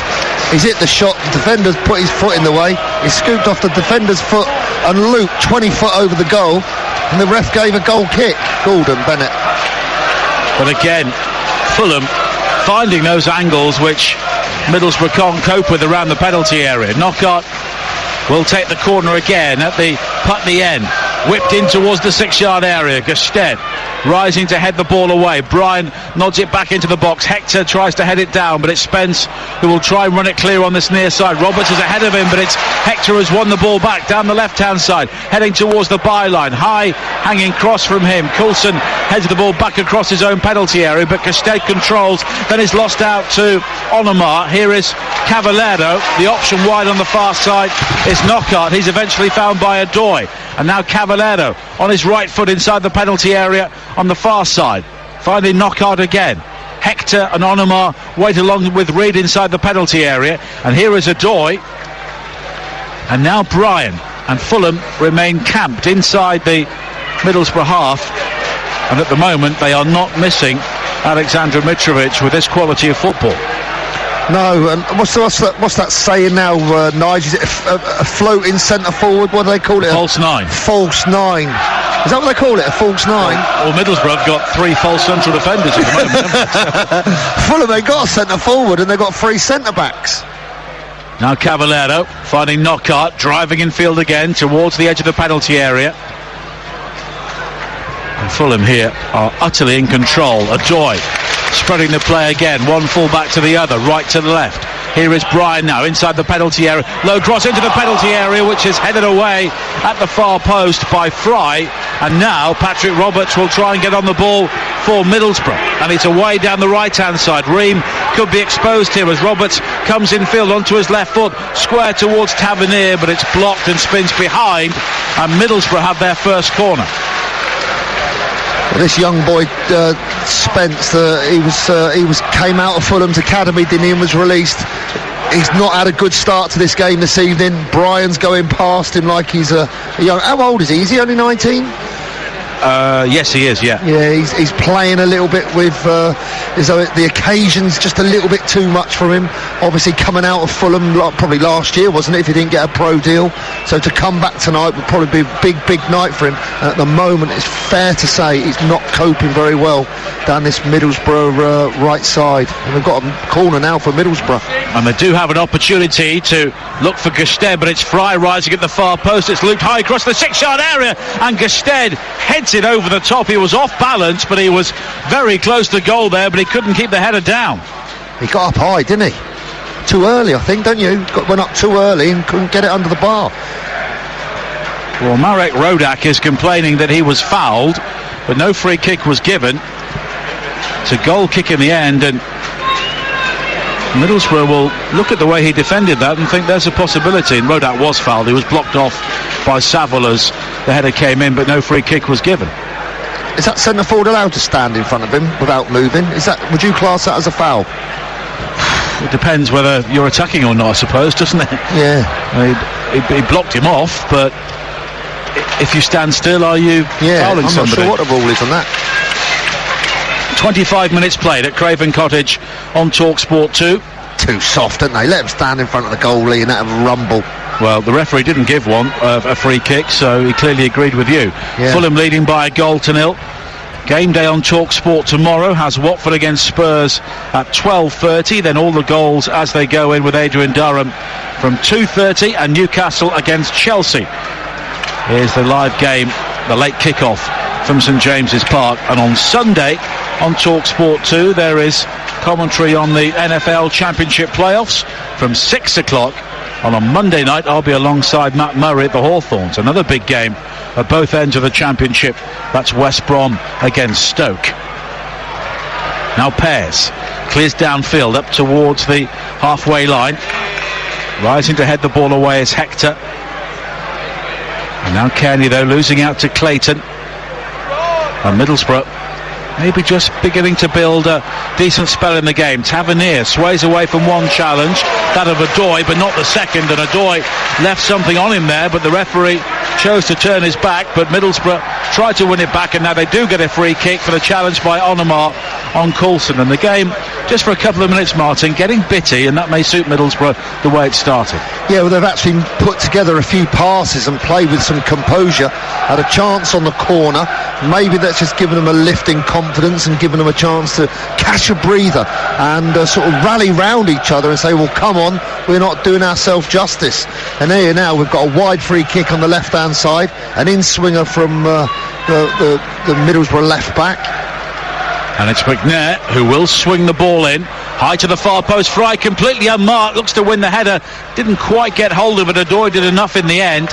He's hit the shot, the defender's put his foot in the way, he scooped off the defender's foot and looped 20 foot over the goal, and the ref gave a goal kick. Gordon Bennett. But again, Fulham finding those angles which Middlesbrough can't cope with around the penalty area. Knockaert will take the corner again at the Putney end. Whipped in towards the 6-yard area. Gusted rising to head the ball away. Bryan nods it back into the box. Hector tries to head it down, but it's Spence who will try and run it clear on this near side. Roberts is ahead of him, but it's Hector who's won the ball back down the left-hand side, heading towards the byline. High hanging cross from him. Coulson heads the ball back across his own penalty area, but Gusted controls, then is lost out to Onomar. Here is Cavallero. The option wide on the far side is Knockaert. He's eventually found by Adoy. And now Cavallero on his right foot inside the penalty area on the far side. Finally Knockaert again. Hector and Onomar wait along with Reid inside the penalty area. And here is Adoy. And now Bryan. And Fulham remain camped inside the Middlesbrough half. And at the moment they are not missing Alexander Mitrovic with this quality of football. No, and what's that saying now, Nigel? Is it a floating centre forward? What do they call it? False nine. False nine. Is that what they call it, a false 9? Well, Middlesbrough have got 3 false central defenders at the moment. Fulham, they've got a centre-forward and they've got 3 centre-backs. Now Cavallero finding Knockaert, driving in field again towards the edge of the penalty area. And Fulham here are utterly in control. Adoy spreading the play again, one full back to the other, right to the left. Here is Bryan now inside the penalty area. Low cross into the penalty area, which is headed away at the far post by Fry. And now Patrick Roberts will try and get on the ball for Middlesbrough. And it's away down the right-hand side. Ream could be exposed here as Roberts comes in field onto his left foot, square towards Tavernier, but it's blocked and spins behind. And Middlesbrough have their first corner. This young boy Spence, he came out of Fulham's academy, didn't he, and was released. He's not had a good start to this game this evening. Brian's going past him like he's a young. How old is he? Is he only 19? Yes, he is. Yeah. Yeah, he's playing a little bit with as though the occasion's just a little bit too much for him. Obviously, coming out of Fulham probably last year, wasn't it? If he didn't get a pro deal, so to come back tonight would probably be a big night for him. And at the moment, it's fair to say he's not coping very well down this Middlesbrough right side. And we've got a corner now for Middlesbrough. And they do have an opportunity to look for Gusted, but it's Fry rising at the far post. It's looped high across the 6-yard area, and Gusted heads it over the top. He was off balance, but he was very close to goal there, but he couldn't keep the header down. He got up high, didn't he? Too early, I think, don't you? Went up too early and couldn't get it under the bar. Well, Marek Rodak is complaining that he was fouled, but no free kick was given. It's a goal kick in the end, and Middlesbrough will look at the way he defended that and think there's a possibility. And Rodak was fouled. He was blocked off by Saville as the header came in, but no free kick was given. Is that centre forward allowed to stand in front of him without moving? Would you class that as a foul? It depends whether you're attacking or not, I suppose, doesn't it? Yeah. He blocked him off, but if you stand still, are you fouling somebody? I'm not sure what the rule is on that. 25 minutes played at Craven Cottage on TalkSport 2. Too soft, didn't they? Let him stand in front of the goalie and have a rumble. Well, the referee didn't give one a free kick, so he clearly agreed with you. Yeah. Fulham leading by 1-0. Game day on TalkSport tomorrow has Watford against Spurs at 12:30. Then all the goals as they go in with Adrian Durham from 2:30, and Newcastle against Chelsea. Here's the live game, the late kickoff from St James's Park. And on Sunday on TalkSport 2 there is commentary on the NFL Championship playoffs from 6 o'clock. On a Monday night I'll be alongside Matt Murray at the Hawthorns. Another big game at both ends of the Championship. That's West Brom against Stoke. Now Pears clears downfield up towards the halfway line. Rising to head the ball away is Hector. And now Kearney though losing out to Clayton. And Middlesbrough maybe just beginning to build a decent spell in the game. Tavernier sways away from one challenge, that of Adoy, but not the second, and Adoy left something on him there, but the referee chose to turn his back, but Middlesbrough tried to win it back, and now they do get a free kick for the challenge by Onomar on Coulson. And the game, just for a couple of minutes, Martin, getting bitty, and that may suit Middlesbrough the way it started. Yeah, well, they've actually put together a few passes and played with some composure. Had a chance on the corner. Maybe that's just given them a lift in confidence and given them a chance to catch a breather and sort of rally round each other and say, well, come on, we're not doing ourselves justice. And here now we've got a wide free kick on the left-hand side, an in-swinger from the Middlesbrough left-back. And it's McNair who will swing the ball in. High to the far post. Fry completely unmarked. Looks to win the header. Didn't quite get hold of it. Adoy did enough in the end.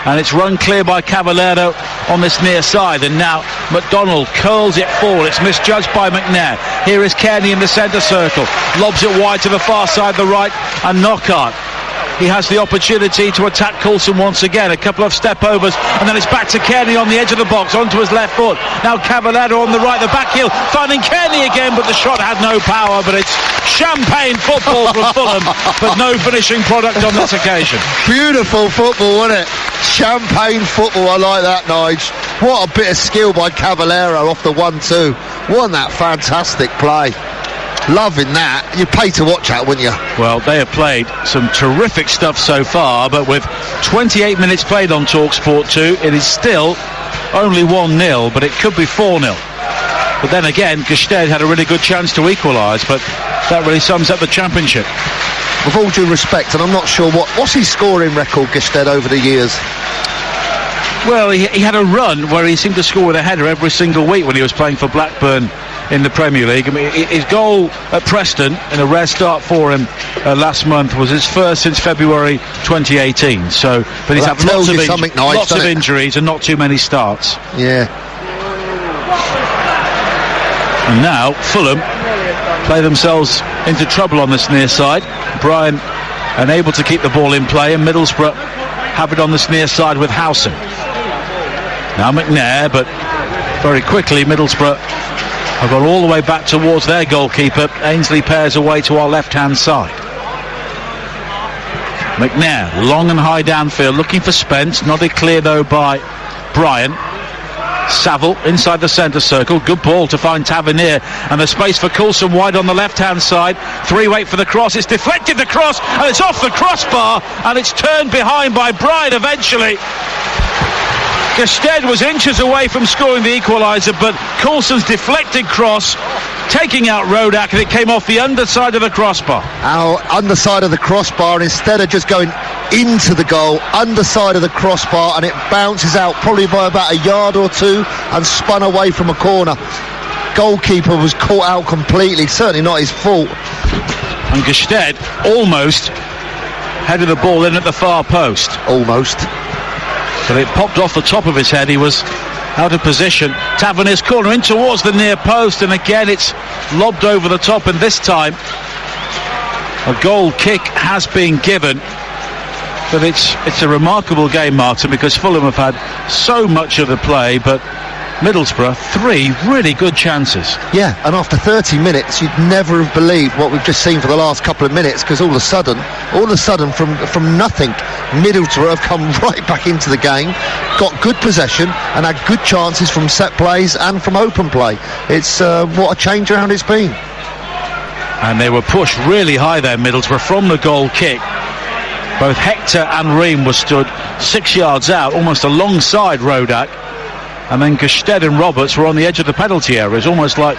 And it's run clear by Cavallero on this near side. And now McDonald curls it forward. It's misjudged by McNair. Here is Kearney in the centre circle. Lobs it wide to the far side, the right. And Knockaert. He has the opportunity to attack Coulson once again. A couple of step overs, and then it's back to Kearney on the edge of the box, onto his left foot. Now Cavallero on the right, the back heel, finding Kearney again, but the shot had no power. But it's champagne football from Fulham, but no finishing product on this occasion. Beautiful football, wasn't it? Champagne football, I like that, Nige. What a bit of skill by Cavallero off the 1-2. Wasn't that fantastic play? Loving that. You'd pay to watch that, wouldn't you? Well, they have played some terrific stuff so far, but with 28 minutes played on TalkSport 2, it is still only 1-0, but it could be 4-0. But then again, Gestede had a really good chance to equalise, but that really sums up the championship. With all due respect, and I'm not sure what's his scoring record, Gestede, over the years? Well, he had a run where he seemed to score with a header every single week when he was playing for Blackburn in the Premier League. I mean, his goal at Preston, in a rare start for him last month, was his first since February 2018. So, but he's had lots of injuries and not too many starts. Yeah. And now Fulham play themselves into trouble on this near side. Bryan unable to keep the ball in play, and Middlesbrough have it on this near side with Howson. Now McNair, but very quickly Middlesbrough have gone all the way back towards their goalkeeper. Ainsley pairs away to our left-hand side. McNair, long and high downfield, looking for Spence. Nodded clear though by Bryan. Saville inside the centre circle. Good ball to find Tavernier, and the space for Coulson wide on the left-hand side. Three wait for the cross. It's deflected, the cross, and it's off the crossbar, and it's turned behind by Bryan eventually. Gestede was inches away from scoring the equaliser, but Coulson's deflected cross taking out Rodak, and it came off the underside of the crossbar. Our underside of the crossbar, and instead of just going into the goal, underside of the crossbar, and it bounces out probably by about a yard or two and spun away from a corner. Goalkeeper was caught out completely, certainly not his fault. And Gestede almost headed the ball in at the far post. Almost. But it popped off the top of his head. He was out of position. Tavernier's corner in towards the near post, and again it's lobbed over the top, and this time a goal kick has been given. But it's a remarkable game, Martin, because Fulham have had so much of the play, but Middlesbrough, 3 really good chances. Yeah, and after 30 minutes you'd never have believed what we've just seen for the last couple of minutes, because all of a sudden from nothing, Middlesbrough have come right back into the game, got good possession and had good chances from set plays and from open play. It's what a change around it's been. And they were pushed really high there, Middlesbrough, from the goal kick. Both Hector and Ream were stood 6 yards out, almost alongside Rodak. And then Gestede and Roberts were on the edge of the penalty area. It's almost like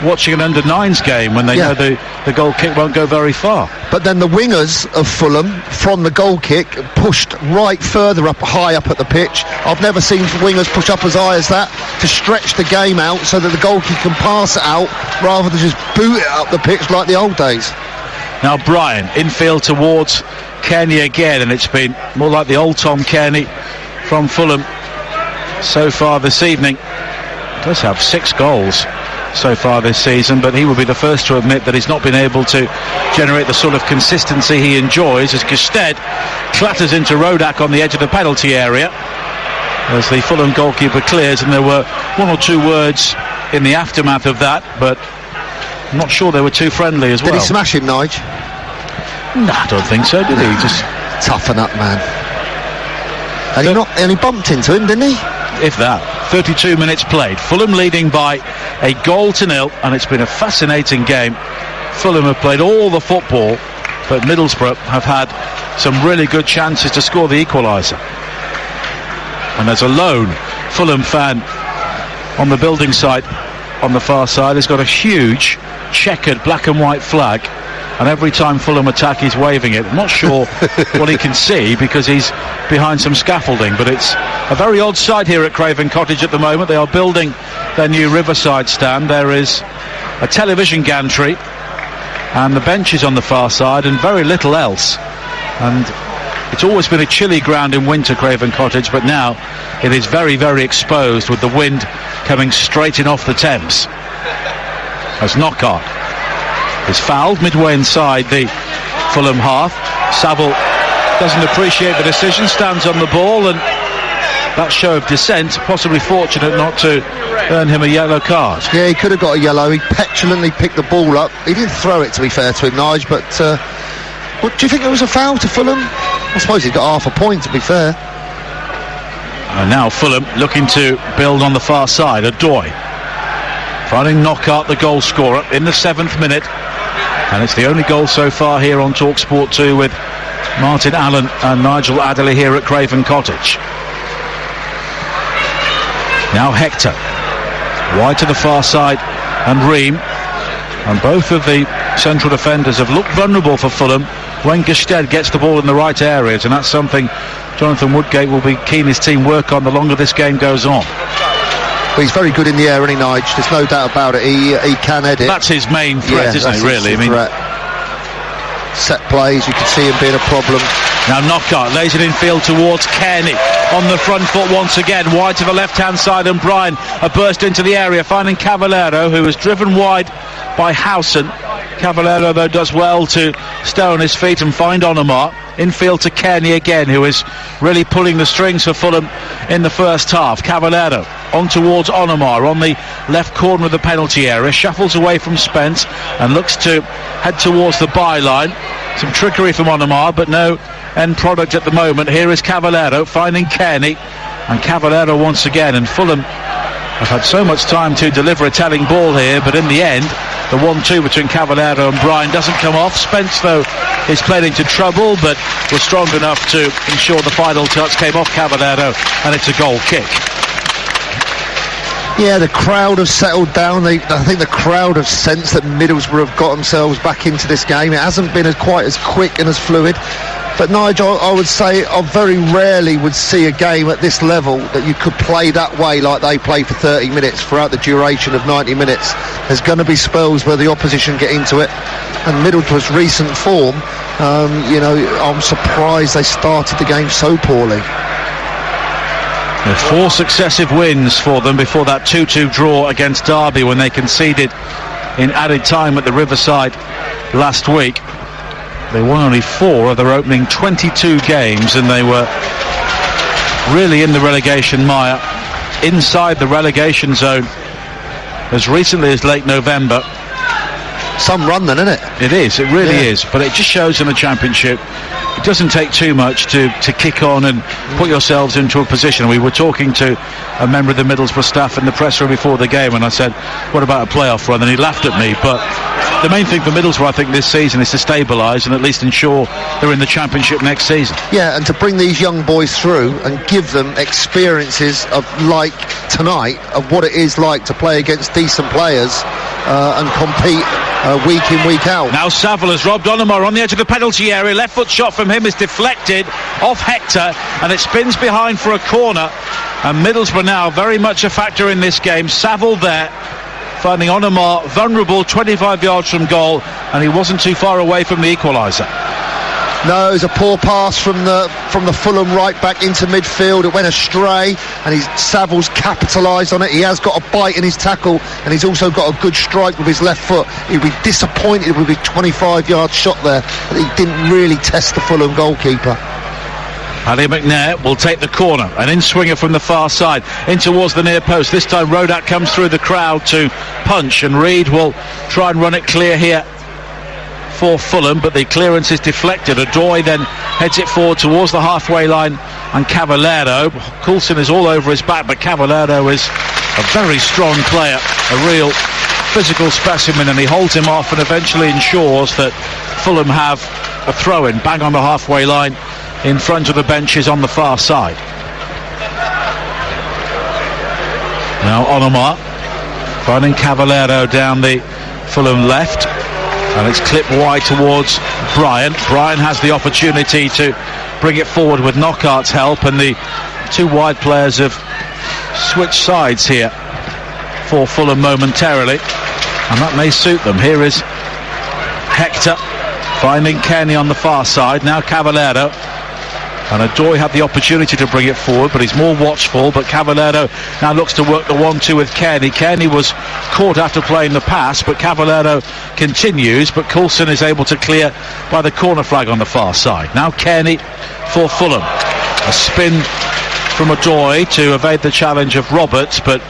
watching an under-9s game when they know the goal kick won't go very far. But then the wingers of Fulham, from the goal kick, pushed right further up, high up at the pitch. I've never seen wingers push up as high as that to stretch the game out so that the goalkeeper can pass it out rather than just boot it up the pitch like the old days. Now Bryan, infield towards Kearney again, and it's been more like the old Tom Kearney from Fulham so far this evening. He does have 6 goals so far this season, but he will be the first to admit that he's not been able to generate the sort of consistency he enjoys, as Gestede clatters into Rodak on the edge of the penalty area as the Fulham goalkeeper clears, and there were 1 or 2 words in the aftermath of that, but I'm not sure they were too friendly as well. Did he smash him, Nige? No, I don't think so, did he? Just toughen up, man. And he bumped into him, didn't he? If that. 32 minutes played. Fulham leading by a 1-0, and it's been a fascinating game. Fulham have played all the football, but Middlesbrough have had some really good chances to score the equaliser. And there's a lone Fulham fan on the building site on the far side. He's got a huge checkered black and white flag, and every time Fulham attack he's waving it. I'm not sure what he can see because he's behind some scaffolding, but it's a very odd sight here at Craven Cottage at the moment. They are building their new Riverside stand. There is a television gantry and the benches on the far side and very little else, and it's always been a chilly ground in winter, Craven Cottage, but now it is very, very exposed with the wind coming straight in off the Thames. As Knockaert is fouled midway inside the Fulham half. Saville doesn't appreciate the decision, stands on the ball, and that show of dissent, possibly fortunate not to earn him a yellow card. Yeah, he could have got a yellow. He petulantly picked the ball up. He didn't throw it, to be fair to him, Nige, but do you think it was a foul to Fulham? I suppose he got half a point, to be fair. And now Fulham looking to build on the far side. Adoy finding Knockaert, the goal scorer, in the 7th minute, and it's the only goal so far here on TalkSport 2 with Martin Allen and Nigel Adderley here at Craven Cottage. Now Hector, wide to the far side, and Ream. And both of the central defenders have looked vulnerable for Fulham when Gestede gets the ball in the right areas, and that's something Jonathan Woodgate will be keen his team work on the longer this game goes on. But he's very good in the air, isn't he, Nige? There's no doubt about it. He can head it. That's his main threat, isn't it, really? Set plays, you can see him being a problem. Now Knockaert lays it in field towards Kearney on the front foot once again, wide to the left hand side, and Bryan a burst into the area, finding Cavallero, who was driven wide by Howson. Cavallero though does well to stay on his feet and find Onomar. Infield to Kearney again, who is really pulling the strings for Fulham in the first half. Cavallero on towards Onomar on the left corner of the penalty area, shuffles away from Spence and looks to head towards the byline. Some trickery from Onomar, but no end product at the moment. Here is Cavallero finding Kearney, and Cavallero once again, and Fulham have had so much time to deliver a telling ball here, but in the end the 1-2 between Cavallero and Bryan doesn't come off. Spence though is played into trouble, but was strong enough to ensure the final touch came off Cavallero, and it's a goal kick. Yeah, the crowd have settled down. I think the crowd have sensed that Middlesbrough have got themselves back into this game. It hasn't been quite as quick and as fluid. But Nigel, I would say I very rarely would see a game at this level that you could play that way, like they play for 30 minutes throughout the duration of 90 minutes. There's going to be spells where the opposition get into it. And Middlesbrough's recent form, I'm surprised they started the game so poorly. 4 successive wins for them before that 2-2 draw against Derby when they conceded in added time at the Riverside last week. They won only 4 of their opening 22 games, and they were really in the relegation mire, inside the relegation zone as recently as late November. Some run then, isn't it? It is, it really is, but it just shows in the Championship it doesn't take too much to kick on and put yourselves into a position. We were talking to a member of the Middlesbrough staff in the press room before the game, and I said, what about a playoff run? And he laughed at me. But the main thing for Middlesbrough, I think, this season is to stabilise and at least ensure they're in the Championship next season. Yeah, and to bring these young boys through and give them experiences of, like tonight, of what it is like to play against decent players and compete week in, week out. Now Saville has robbed Onomar on the edge of the penalty area. Left foot shot from him is deflected off Hector, and it spins behind for a corner. And Middlesbrough now very much a factor in this game. Saville there, finding Onomar vulnerable 25 yards from goal, and he wasn't too far away from the equaliser. No, it was a poor pass from the Fulham right back into midfield. It went astray, and Saville's capitalised on it. He has got a bite in his tackle, and he's also got a good strike with his left foot. He'd be disappointed with his 25-yard shot there that he didn't really test the Fulham goalkeeper. Ali McNair will take the corner, an in-swinger from the far side in towards the near post. This time Rodak comes through the crowd to punch, and Reid will try and run it clear here for Fulham, but the clearance is deflected. Adoy then heads it forward towards the halfway line, and Cavallero, Coulson is all over his back, but Cavallero is a very strong player, a real physical specimen, and he holds him off and eventually ensures that Fulham have a throw-in bang on the halfway line in front of the benches on the far side. Now Onomar finding Cavallero down the Fulham left, and it's clipped wide towards Bryan. Bryan has the opportunity to bring it forward with Knockaert's help, and the 2 wide players have switched sides here for Fulham momentarily, and that may suit them. Here is Hector finding Kearney on the far side. Now Cavallero, and Adoy had the opportunity to bring it forward, but he's more watchful. But Cavallero now looks to work the 1-2 with Kearney. Kearney was caught after playing the pass, but Cavallero continues, but Coulson is able to clear by the corner flag on the far side. Now Kearney for Fulham. A spin from Adoy to evade the challenge of Roberts, but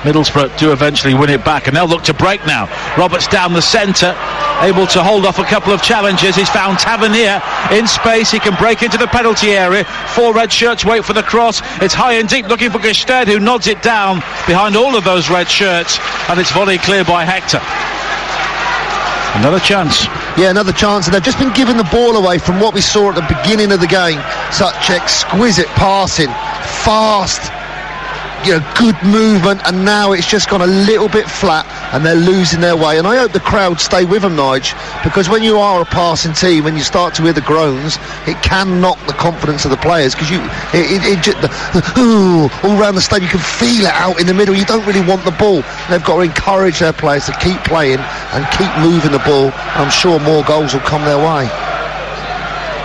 Middlesbrough do eventually win it back, and they'll look to break now. Roberts down the centre, able to hold off a couple of challenges. He's found Tavernier in space. He can break into the penalty area. 4 red shirts wait for the cross. It's high and deep, looking for Gestede, who nods it down behind all of those red shirts, and it's volleyed clear by Hector. Another chance. Yeah, another chance, and they've just been giving the ball away from what we saw at the beginning of the game. Such exquisite passing, fast, good movement, and now it's just gone a little bit flat and they're losing their way. And I hope the crowd stay with them, Nige, because when you are a passing team, when you start to hear the groans, it can knock the confidence of the players, because all around the stadium you can feel it out in the middle. You don't really want the ball. They've got to encourage their players to keep playing and keep moving the ball. I'm sure more goals will come their way.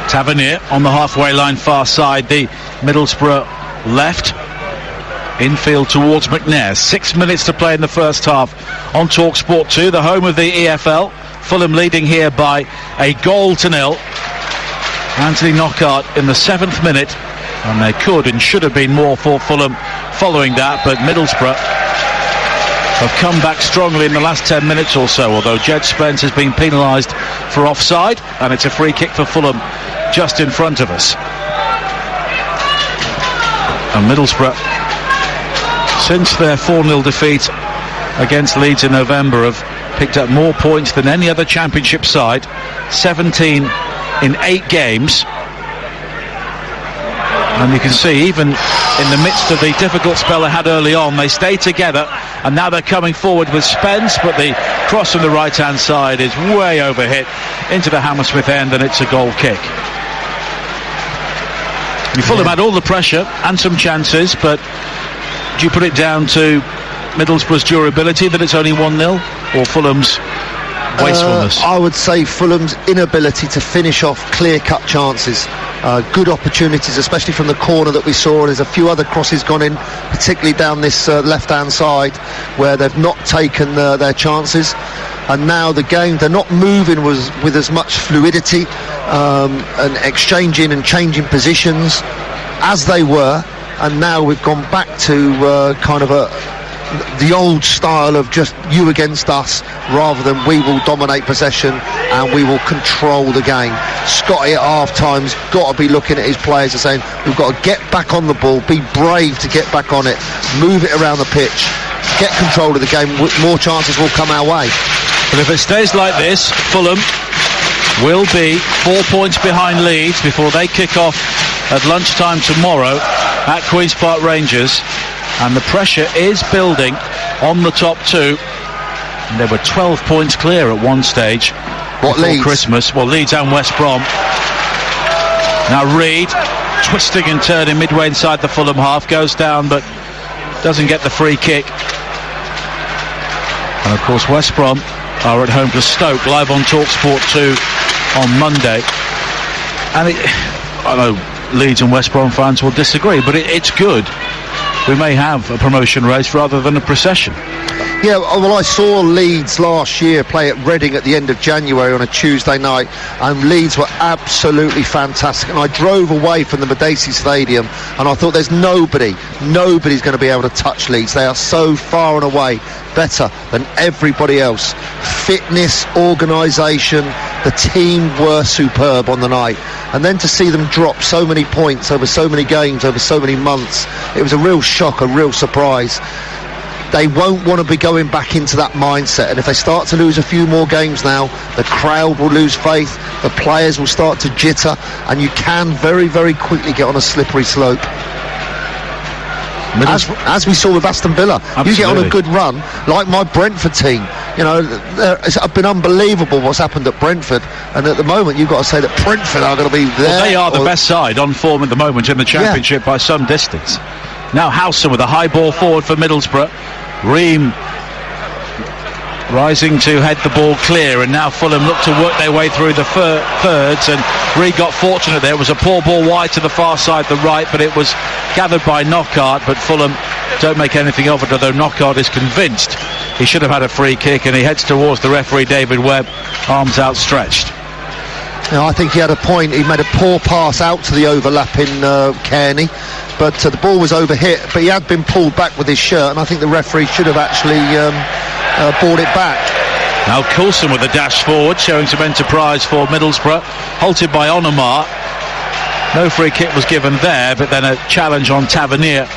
Tavernier on the halfway line, far side, the Middlesbrough left. Infield towards McNair. 6 minutes to play in the first half on TalkSport 2, the home of the EFL. Fulham leading here by a 1-0. Anthony Knockaert in the 7th minute, and there could and should have been more for Fulham following that, but Middlesbrough have come back strongly in the last 10 minutes or so, although Jed Spence has been penalised for offside, and it's a free kick for Fulham just in front of us. And Middlesbrough, since their 4-0 defeat against Leeds in November, have picked up more points than any other Championship side, 17 in 8 games. And you can see, even in the midst of the difficult spell they had early on, they stayed together, and now they're coming forward with Spence, but the cross from the right-hand side is way overhit into the Hammersmith end, and it's a goal kick. Fulham had all the pressure and some chances, but do you put it down to Middlesbrough's durability that it's only 1-0, or Fulham's wastefulness? I would say Fulham's inability to finish off clear-cut chances. Good opportunities, especially from the corner that we saw, and there's a few other crosses gone in, particularly down this left-hand side, where they've not taken their chances. And now the game, they're not moving with as much fluidity and exchanging and changing positions as they were. And now we've gone back to kind of the old style of just you against us, rather than we will dominate possession and we will control the game. Scotty at half-time's got to be looking at his players and saying, we've got to get back on the ball, be brave to get back on it, move it around the pitch, get control of the game, more chances will come our way. But if it stays like this, Fulham will be 4 points behind Leeds before they kick off at lunchtime tomorrow at Queen's Park Rangers, and the pressure is building on the top two. And they were 12 points clear at one stage before Leeds? Christmas. Well, Leeds and West Brom. Now Reid, twisting and turning midway inside the Fulham half, goes down but doesn't get the free kick. And of course West Brom are at home to Stoke, live on TalkSport 2 on Monday. And I know Leeds and West Brom fans will disagree, but it's good. We may have a promotion race rather than a procession. Yeah, well, I saw Leeds last year play at Reading at the end of January on a Tuesday night, and Leeds were absolutely fantastic. And I drove away from the Madacey Stadium, and I thought nobody's going to be able to touch Leeds. They are so far and away better than everybody else. Fitness, organisation, the team were superb on the night. And then to see them drop so many points over so many games, over so many months, it was a real shock, a real surprise. They won't want to be going back into that mindset, and if they start to lose a few more games now, the crowd will lose faith, the players will start to jitter, and you can very, very quickly get on a slippery slope. As we saw with Aston Villa. Absolutely. You get on a good run, like my Brentford team. You know, it's been unbelievable what's happened at Brentford, and at the moment you've got to say that Brentford are going to be there. Well, they are the best side on form at the moment in the Championship by some distance. Now Howson with a high ball forward for Middlesbrough. Ream rising to head the ball clear, and now Fulham look to work their way through the thirds, and Reid got fortunate there. It was a poor ball wide to the far side, the right, but it was gathered by Knockaert, but Fulham don't make anything of it, although Knockaert is convinced he should have had a free kick, and he heads towards the referee David Webb, arms outstretched. You know, I think he had a point. He made a poor pass out to the overlapping Kearney, but the ball was overhit, but he had been pulled back with his shirt, and I think the referee should have actually brought it back. Now Coulson with a dash forward, showing some enterprise for Middlesbrough, halted by Onomar. No free kick was given there, but then a challenge on Tavernier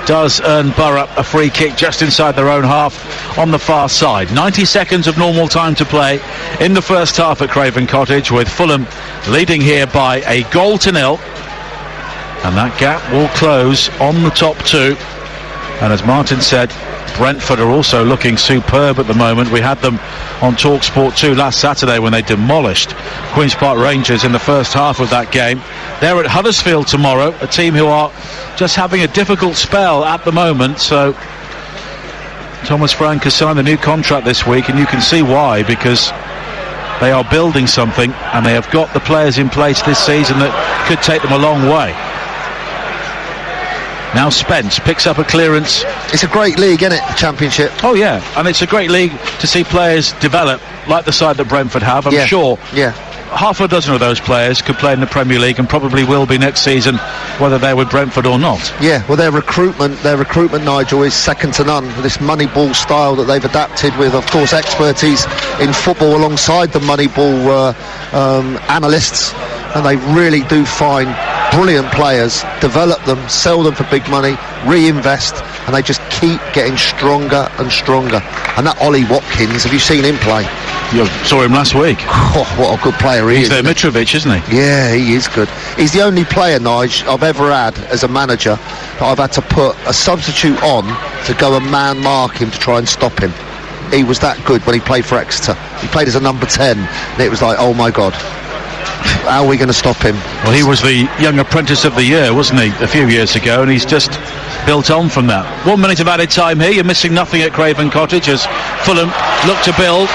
does earn Borough a free kick just inside their own half on the far side. 90 seconds of normal time to play in the first half at Craven Cottage, with Fulham leading here by a 1-0, and that gap will close on the top two And as Martin said, Brentford are also looking superb at the moment. We had them on TalkSport 2 last Saturday when they demolished Queen's Park Rangers in the first half of that game. They're at Huddersfield tomorrow, a team who are just having a difficult spell at the moment. So Thomas Frank has signed a new contract this week, and you can see why, because they are building something and they have got the players in place this season that could take them a long way. Now Spence picks up a clearance. It's a great league, isn't it, the Championship? Oh yeah, and it's a great league to see players develop like the side that Brentford have. I'm sure half a dozen of those players could play in the Premier League and probably will be next season, whether they're with Brentford or not. Yeah, well, their recruitment, Nigel, is second to none. This Moneyball style that they've adapted with, of course, expertise in football alongside the Moneyball analysts, and they really do find brilliant players, develop them, sell them for big money, reinvest, and they just keep getting stronger and stronger. And that Ollie Watkins, have you seen him play? You saw him last week. Oh, what a good player he is. He's their Mitrovic, isn't he? Yeah, he is good. He's the only player, Nige, I've ever had as a manager that I've had to put a substitute on to go and man mark him to try and stop him. He was that good when he played for Exeter. He played as a number 10, and it was like, oh my God, how are we going to stop him? Well, he was the Young Apprentice of the Year, wasn't he, a few years ago, and he's just built on from that. 1 minute of added time here. You're missing nothing at Craven Cottage as Fulham look to build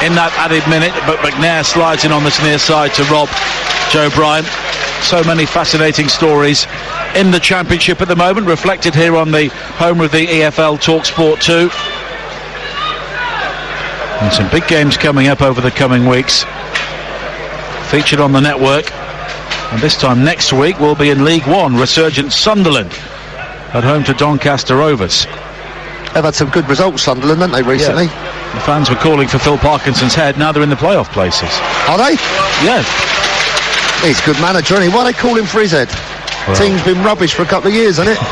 in that added minute, but McNair slides in on this near side to rob Joe Bryan. So many fascinating stories in the Championship at the moment, reflected here on the home of the EFL TalkSport 2. And some big games coming up over the coming weeks, featured on the network. And this time next week we'll be in League One, resurgent Sunderland at home to Doncaster Rovers. They've had some good results, Sunderland, haven't they, recently? Yeah. The fans were calling for Phil Parkinson's head. Now they're in the playoff places. Are they? Yeah. He's a good manager, isn't he? Why are they calling for his head? Well, team's been rubbish for a couple of years, hasn't it?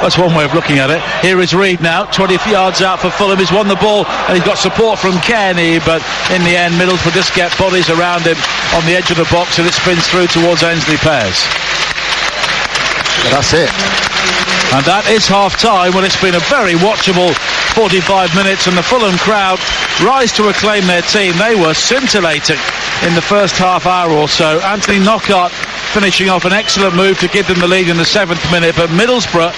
That's one way of looking at it. Here is Reid now, 20 yards out for Fulham. He's won the ball and he's got support from Kenny, but in the end Middlesbrough just get bodies around him on the edge of the box and it spins through towards Ainsley Pears. That's it. And that is half-time. Well, it's been a very watchable 45 minutes, and the Fulham crowd rise to acclaim their team. They were scintillating in the first half hour or so. Anthony Knockaert finishing off an excellent move to give them the lead in the 7th minute, but Middlesbrough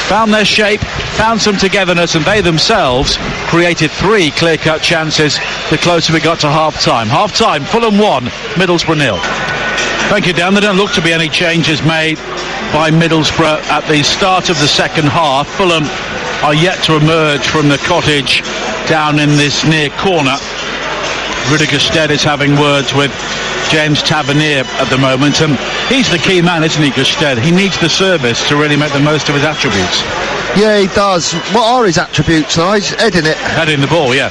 found their shape, found some togetherness, and they themselves created 3 clear-cut chances the closer we got to half-time. Half-time, Fulham 1, Middlesbrough 0. Thank you, Dan. There don't look to be any changes made by Middlesbrough at the start of the second half. Fulham are yet to emerge from the cottage down in this near corner. Rudiger Stead is having words with James Tavernier at the moment, and he's the key man, isn't he, Gusted? He needs the service to really make the most of his attributes. Yeah, he does. What are his attributes now? He's heading it. Heading the ball, yeah.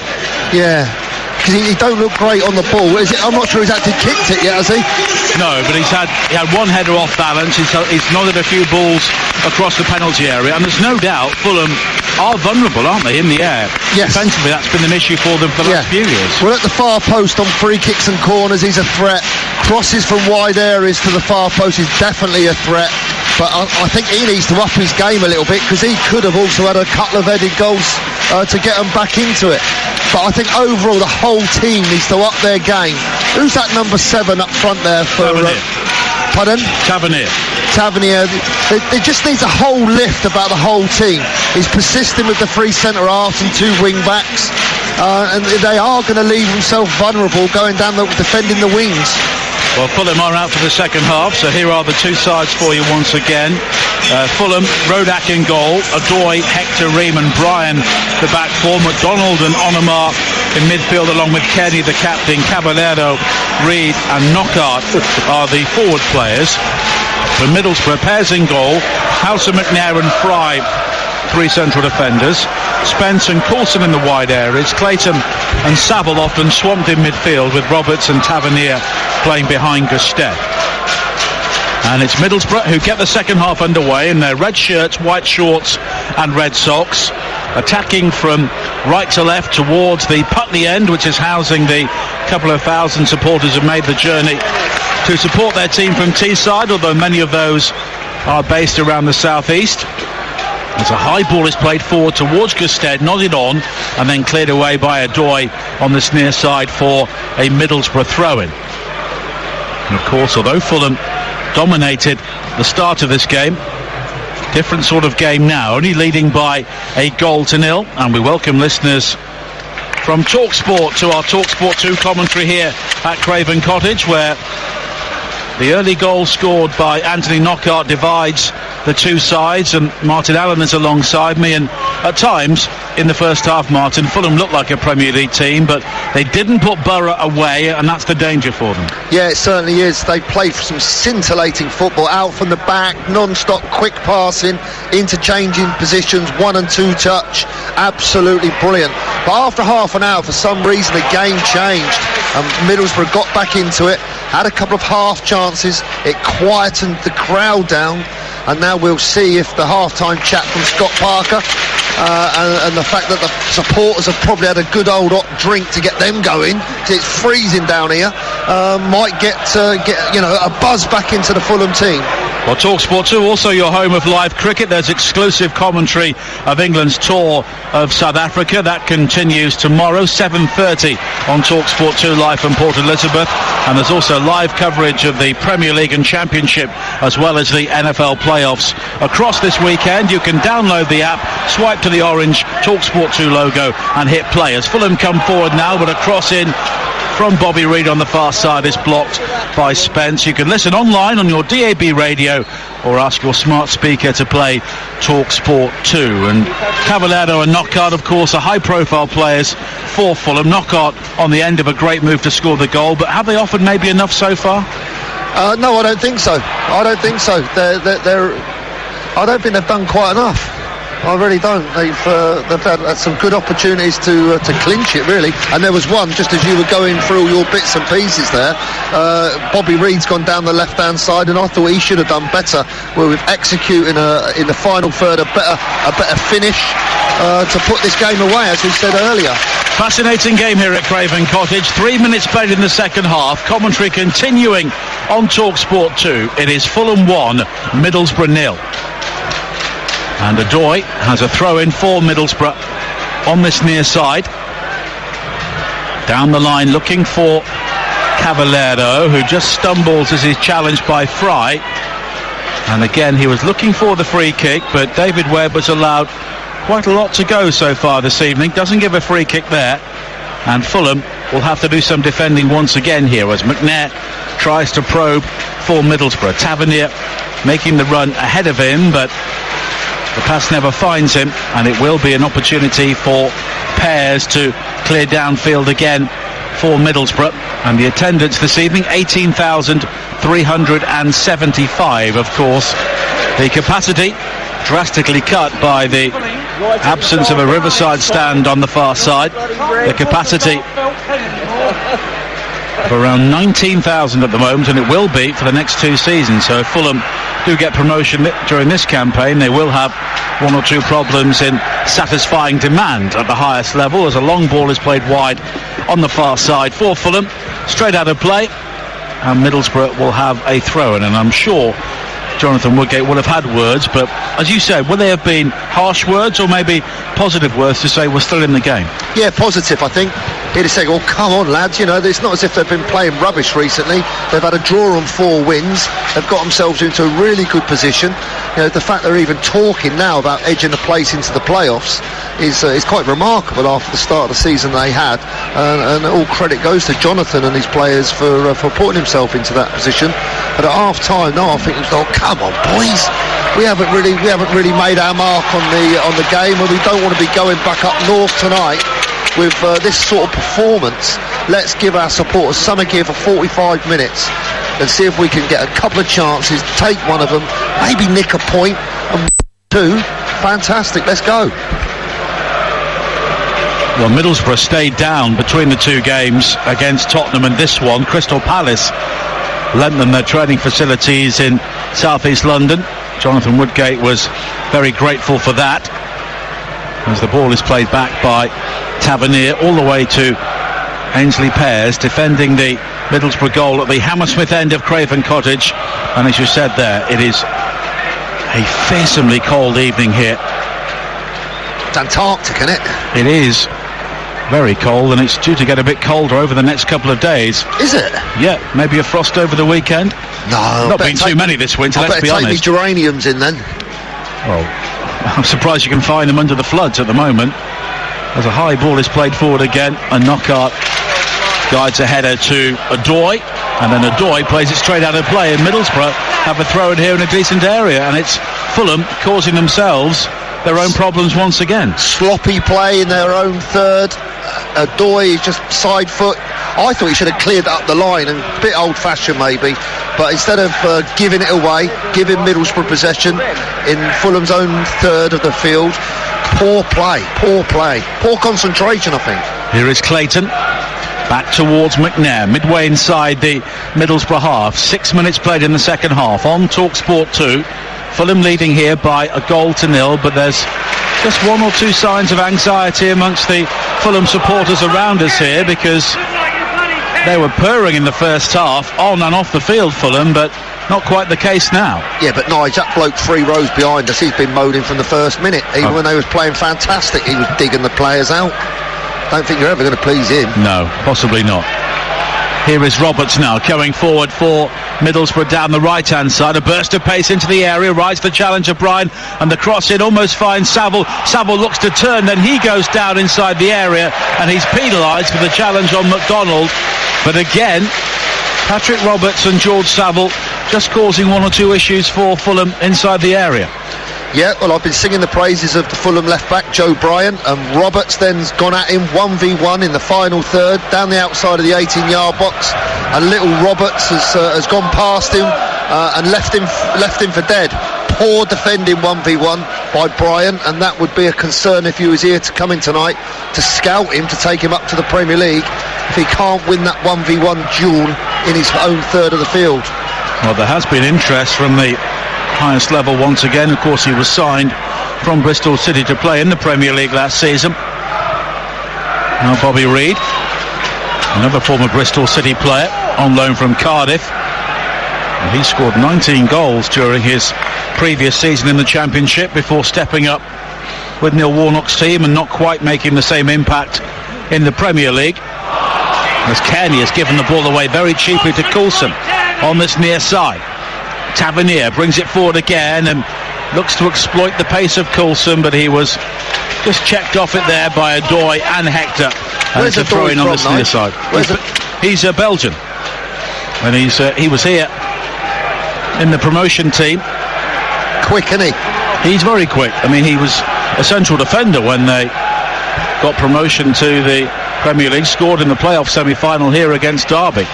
Yeah. Because he don't look great on the ball. I'm not sure he's actually kicked it yet, has he? No, but he had one header off balance. He's nodded a few balls across the penalty area, and there's no doubt Fulham are vulnerable, aren't they, in the air? Yes. Defensively, that's been an issue for them for the last few years. Well, at the far post on free kicks and corners, he's a threat. Crosses from wide areas to the far post is definitely a threat. But I think he needs to up his game a little bit, because he could have also had a couple of headed goals to get them back into it. But I think overall the whole team needs to up their game. Who's that number 7 up front there for? Pardon? Tavernier. It just needs a whole lift about the whole team. He's persisting with the 3 centre-halves and 2 wing-backs, and they are going to leave themselves vulnerable going down defending the wings. Well, Fulham are out for the second half, so here are the 2 sides for you once again. Fulham, Rodak in goal, Adoy, Hector, Ream and Bryan the back four, McDonald and Onomar in midfield along with Kenny the captain, Caballero, Reid and Knockaert are the forward players. For Middlesbrough, Pears in goal, Hauser, McNair and Fry, 3 central defenders. Spence and Coulson in the wide areas. Clayton and Saville often swamped in midfield, with Roberts and Tavernier playing behind Gustet. And it's Middlesbrough who get the second half underway in their red shirts, white shorts and red socks, attacking from right to left towards the Putney end, which is housing the couple of thousand supporters who made the journey to support their team from Teesside, although many of those are based around the southeast. As a high ball is played forward towards Gusted, nodded on, and then cleared away by Adoy on this near side for a Middlesbrough throw-in. And of course, although Fulham dominated the start of this game, different sort of game now, only leading by a 1-0, and we welcome listeners from TalkSport to our TalkSport 2 commentary here at Craven Cottage, where the early goal scored by Anthony Knockaert divides the two sides, and Martin Allen is alongside me. And at times in the first half, Martin, Fulham looked like a Premier League team, but they didn't put Borough away, and that's the danger for them. Yeah, it certainly is. They played some scintillating football, out from the back, non-stop quick passing, interchanging positions, 1 and 2 touch, absolutely brilliant. But after half an hour, for some reason, the game changed, and Middlesbrough got back into it, had a couple of half chances, it quietened the crowd down, and now we'll see if the half-time chat from Scott Parker and the fact that the supporters have probably had a good old hot drink to get them going, because it's freezing down here, might get a buzz back into the Fulham team. Well, TalkSport 2, also your home of live cricket. There's exclusive commentary of England's tour of South Africa. That continues tomorrow, 7:30 on TalkSport 2 live from Port Elizabeth. And there's also live coverage of the Premier League and Championship, as well as the NFL playoffs across this weekend. You can download the app, swipe to the orange TalkSport 2 logo and hit play. As Fulham come forward now, but a cross in from Bobby Reid on the far side is blocked by Spence. You can listen online on your DAB radio or ask your smart speaker to play TalkSport 2. And Cavallero and Knockaert, of course, are high-profile players for Fulham. Knockaert on the end of a great move to score the goal, but have they offered maybe enough so far? No, I don't think so. I don't think they've done quite enough. I really don't. They've had some good opportunities to clinch it, really. And there was one, just as you were going through your bits and pieces there, Bobby Reid's gone down the left-hand side, and I thought he should have done better, where we've executed in the final third a better finish to put this game away, as we said earlier. Fascinating game here at Craven Cottage. 3 minutes played in the second half. Commentary continuing on TalkSport 2. It is Fulham 1, Middlesbrough 0. And Adoy has a throw-in for Middlesbrough on this near side. Down the line looking for Cavallero, who just stumbles as he's challenged by Fry. And again, he was looking for the free kick, but David Webb has allowed quite a lot to go so far this evening. Doesn't give a free kick there. And Fulham will have to do some defending once again here as McNair tries to probe for Middlesbrough. Tavernier making the run ahead of him, but the pass never finds him, and it will be an opportunity for Pears to clear downfield again for Middlesbrough. And the attendance this evening, 18,375, of course. The capacity drastically cut by the absence of a Riverside stand on the far side. The capacity of around 19,000 at the moment, and it will be for the next 2 seasons. So if Fulham do get promotion during this campaign, they will have 1 or 2 problems in satisfying demand at the highest level, as a long ball is played wide on the far side for Fulham, straight out of play, and Middlesbrough will have a throw-in. And I'm sure Jonathan Woodgate will have had words, but as you said, will they have been harsh words or maybe positive words to say we're still in the game? Yeah, positive, I think. He'd have said, well, come on, lads, it's not as if they've been playing rubbish recently. They've had a draw on 4 wins. They've got themselves into a really good position. The fact they're even talking now about edging the place into the playoffs is quite remarkable after the start of the season they had. And all credit goes to Jonathan and his players for putting himself into that position. But at half-time, no, I think it was, oh, come on, boys. We haven't really made our mark on the game, and we don't want to be going back up north tonight with this sort of performance. Let's give our supporters summer gear for 45 minutes and see if we can get a couple of chances, take one of them, maybe nick a point, and 2. Fantastic, let's go. Well, Middlesbrough stayed down between the 2 games against Tottenham and this one. Crystal Palace lent them their training facilities in South East London. Jonathan Woodgate was very grateful for that, as the ball is played back by Tavernier all the way to Ainsley Pears, defending the Middlesbrough goal at the Hammersmith end of Craven Cottage. And as you said there, it is A fearsomely cold evening here. It's Antarctic, isn't it? It is very cold, and it's due to get a bit colder over the next couple of days. Is it? Yeah, maybe a frost over the weekend. No, not been too many this winter, let's be honest. Take me geraniums in then. Well, I'm surprised you can find them under the floods at the moment. As a high ball is played forward again, and Knockaert guides a header to Adoy, and then Adoy plays it straight out of play, and Middlesbrough have a throw in here in a decent area, and it's Fulham causing themselves their own problems once again. Sloppy play in their own third. Adoy is just side foot. I thought he should have cleared up the line, and a bit old-fashioned maybe, but instead of giving it away, giving Middlesbrough possession in Fulham's own third of the field, poor concentration, I think. Here is Clayton, back towards McNair, midway inside the Middlesbrough half. 6 minutes played in the second half on TalkSport 2. Fulham leading here by 1-0, but there's just one or two signs of anxiety amongst the Fulham supporters around us here, because they were purring in the first half, on and off the field, Fulham, but not quite the case now. Yeah, but Nige, that bloke 3 rows behind us, he's been moaning from the first minute. Even when they was playing fantastic, he was digging the players out. Don't think you're ever going to please him. No, possibly not. Here is Roberts now, going forward for Middlesbrough down the right-hand side. A burst of pace into the area, rides the challenge of Bryan, and the cross in almost finds Saville. Saville looks to turn, then he goes down inside the area, and he's penalised for the challenge on McDonald. But again, Patrick Roberts and George Saville just causing one or two issues for Fulham inside the area. Yeah, well, I've been singing the praises of the Fulham left-back, Joe Bryan, and Roberts then's gone at him 1v1 in the final third, down the outside of the 18-yard box, and little Roberts has gone past him and left him for dead. Poor defending 1v1 by Bryan, and that would be a concern if he was here to come in tonight to scout him, to take him up to the Premier League, if he can't win that 1v1 duel in his own third of the field. Well, there has been interest from the highest level once again. Of course, he was signed from Bristol City to play in the Premier League last season. Now Bobby Reid, another former Bristol City player, on loan from Cardiff, and he scored 19 goals during his previous season in the Championship before stepping up with Neil Warnock's team and not quite making the same impact in the Premier League, as Kearney has given the ball away very cheaply to Coulson on this near side. Tavernier brings it forward again and looks to exploit the pace of Coulson, but he was just checked off it there by Adoy and Hector. And it's a throw-in on this near side. He's a Belgian, and he was here in the promotion team. Quick, isn't he? He's very quick. I mean, he was a central defender when they got promotion to the Premier League, scored in the playoff semi-final here against Derby.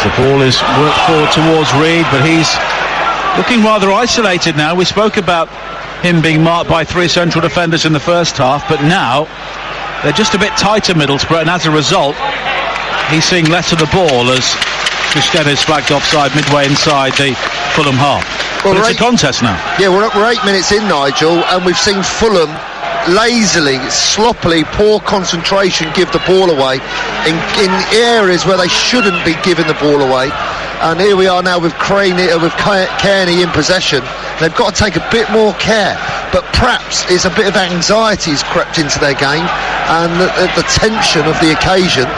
The ball is worked forward towards Reid, but he's looking rather isolated now. We spoke about him being marked by 3 central defenders in the first half, but now they're just a bit tighter, Middlesbrough, and as a result, he's seeing less of the ball as Christian is flagged offside midway inside the Fulham half. Well, but it's a contest now. Yeah, we're 8 minutes in, Nigel, and we've seen Fulham lazily, sloppily, poor concentration give the ball away in areas where they shouldn't be giving the ball away. And here we are now with Kearney in possession. They've got to take a bit more care, but perhaps it's a bit of anxiety has crept into their game, and the tension of the occasion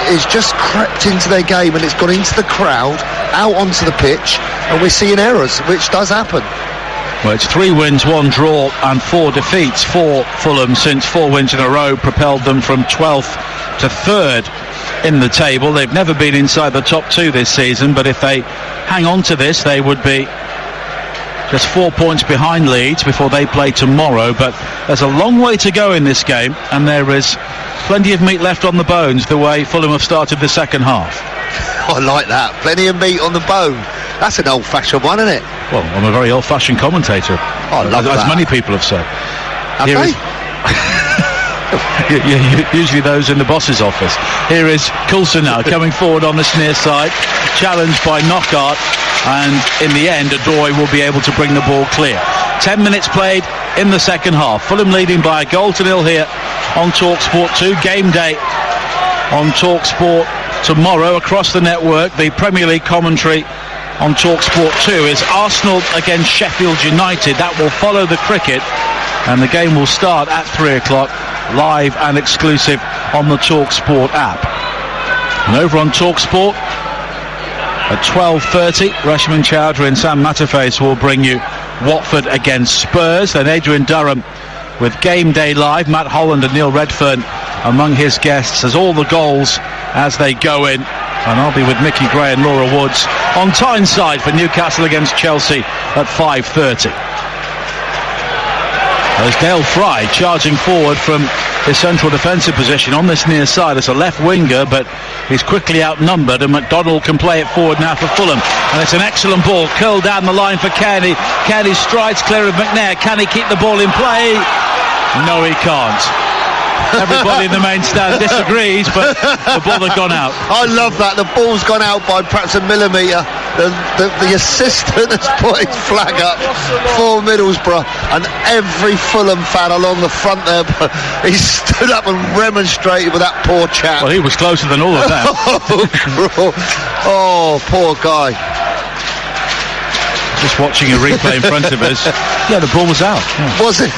is just crept into their game, and it's gone into the crowd, out onto the pitch, and we're seeing errors, which does happen. Well, it's 3 wins, 1 draw and 4 defeats for Fulham since 4 wins in a row propelled them from 12th to 3rd in the table. They've never been inside the top 2 this season, but if they hang on to this, they would be just 4 points behind Leeds before they play tomorrow. But there's a long way to go in this game, and there is plenty of meat left on the bones the way Fulham have started the second half. I like that. Plenty of meat on the bone. That's an old-fashioned one, isn't it? Well, I'm a very old-fashioned commentator. I love that. As many people have said. Have they? Usually those in the boss's office. Here is Coulson now coming forward on this near side, challenged by Knockaert, and in the end Adoy will be able to bring the ball clear. 10 minutes played in the second half. Fulham leading by 1-0 here on TalkSport 2. Game day on TalkSport tomorrow across the network. The Premier League commentary on TalkSport 2 is Arsenal against Sheffield United. That will follow the cricket, and the game will start at 3 o'clock, live and exclusive on the TalkSport app. And over on TalkSport at 12:30, Rashman Chowdhury and Sam Matterface will bring you Watford against Spurs. Then Adrian Durham with Game Day Live, Matt Holland and Neil Redfern among his guests as all the goals as they go in. And I'll be with Mickey Gray and Laura Woods on Tyneside for Newcastle against Chelsea at 5:30. There's Dale Fry charging forward from his central defensive position on this near side as a left winger, but he's quickly outnumbered, and McDonald can play it forward now for Fulham. And it's an excellent ball curled down the line for Kearney. Kearney strides clear of McNair. Can he keep the ball in play? No, he can't. Everybody in the main stand disagrees, but the ball had gone out. I love that. The ball's gone out by perhaps a millimetre. The assistant has put his flag up for Middlesbrough, and every Fulham fan along the front there, he stood up and remonstrated with that poor chap. Well, he was closer than all of them. Oh, poor guy. Just watching a replay in front of us. Yeah, the ball was out. Yeah. Was it?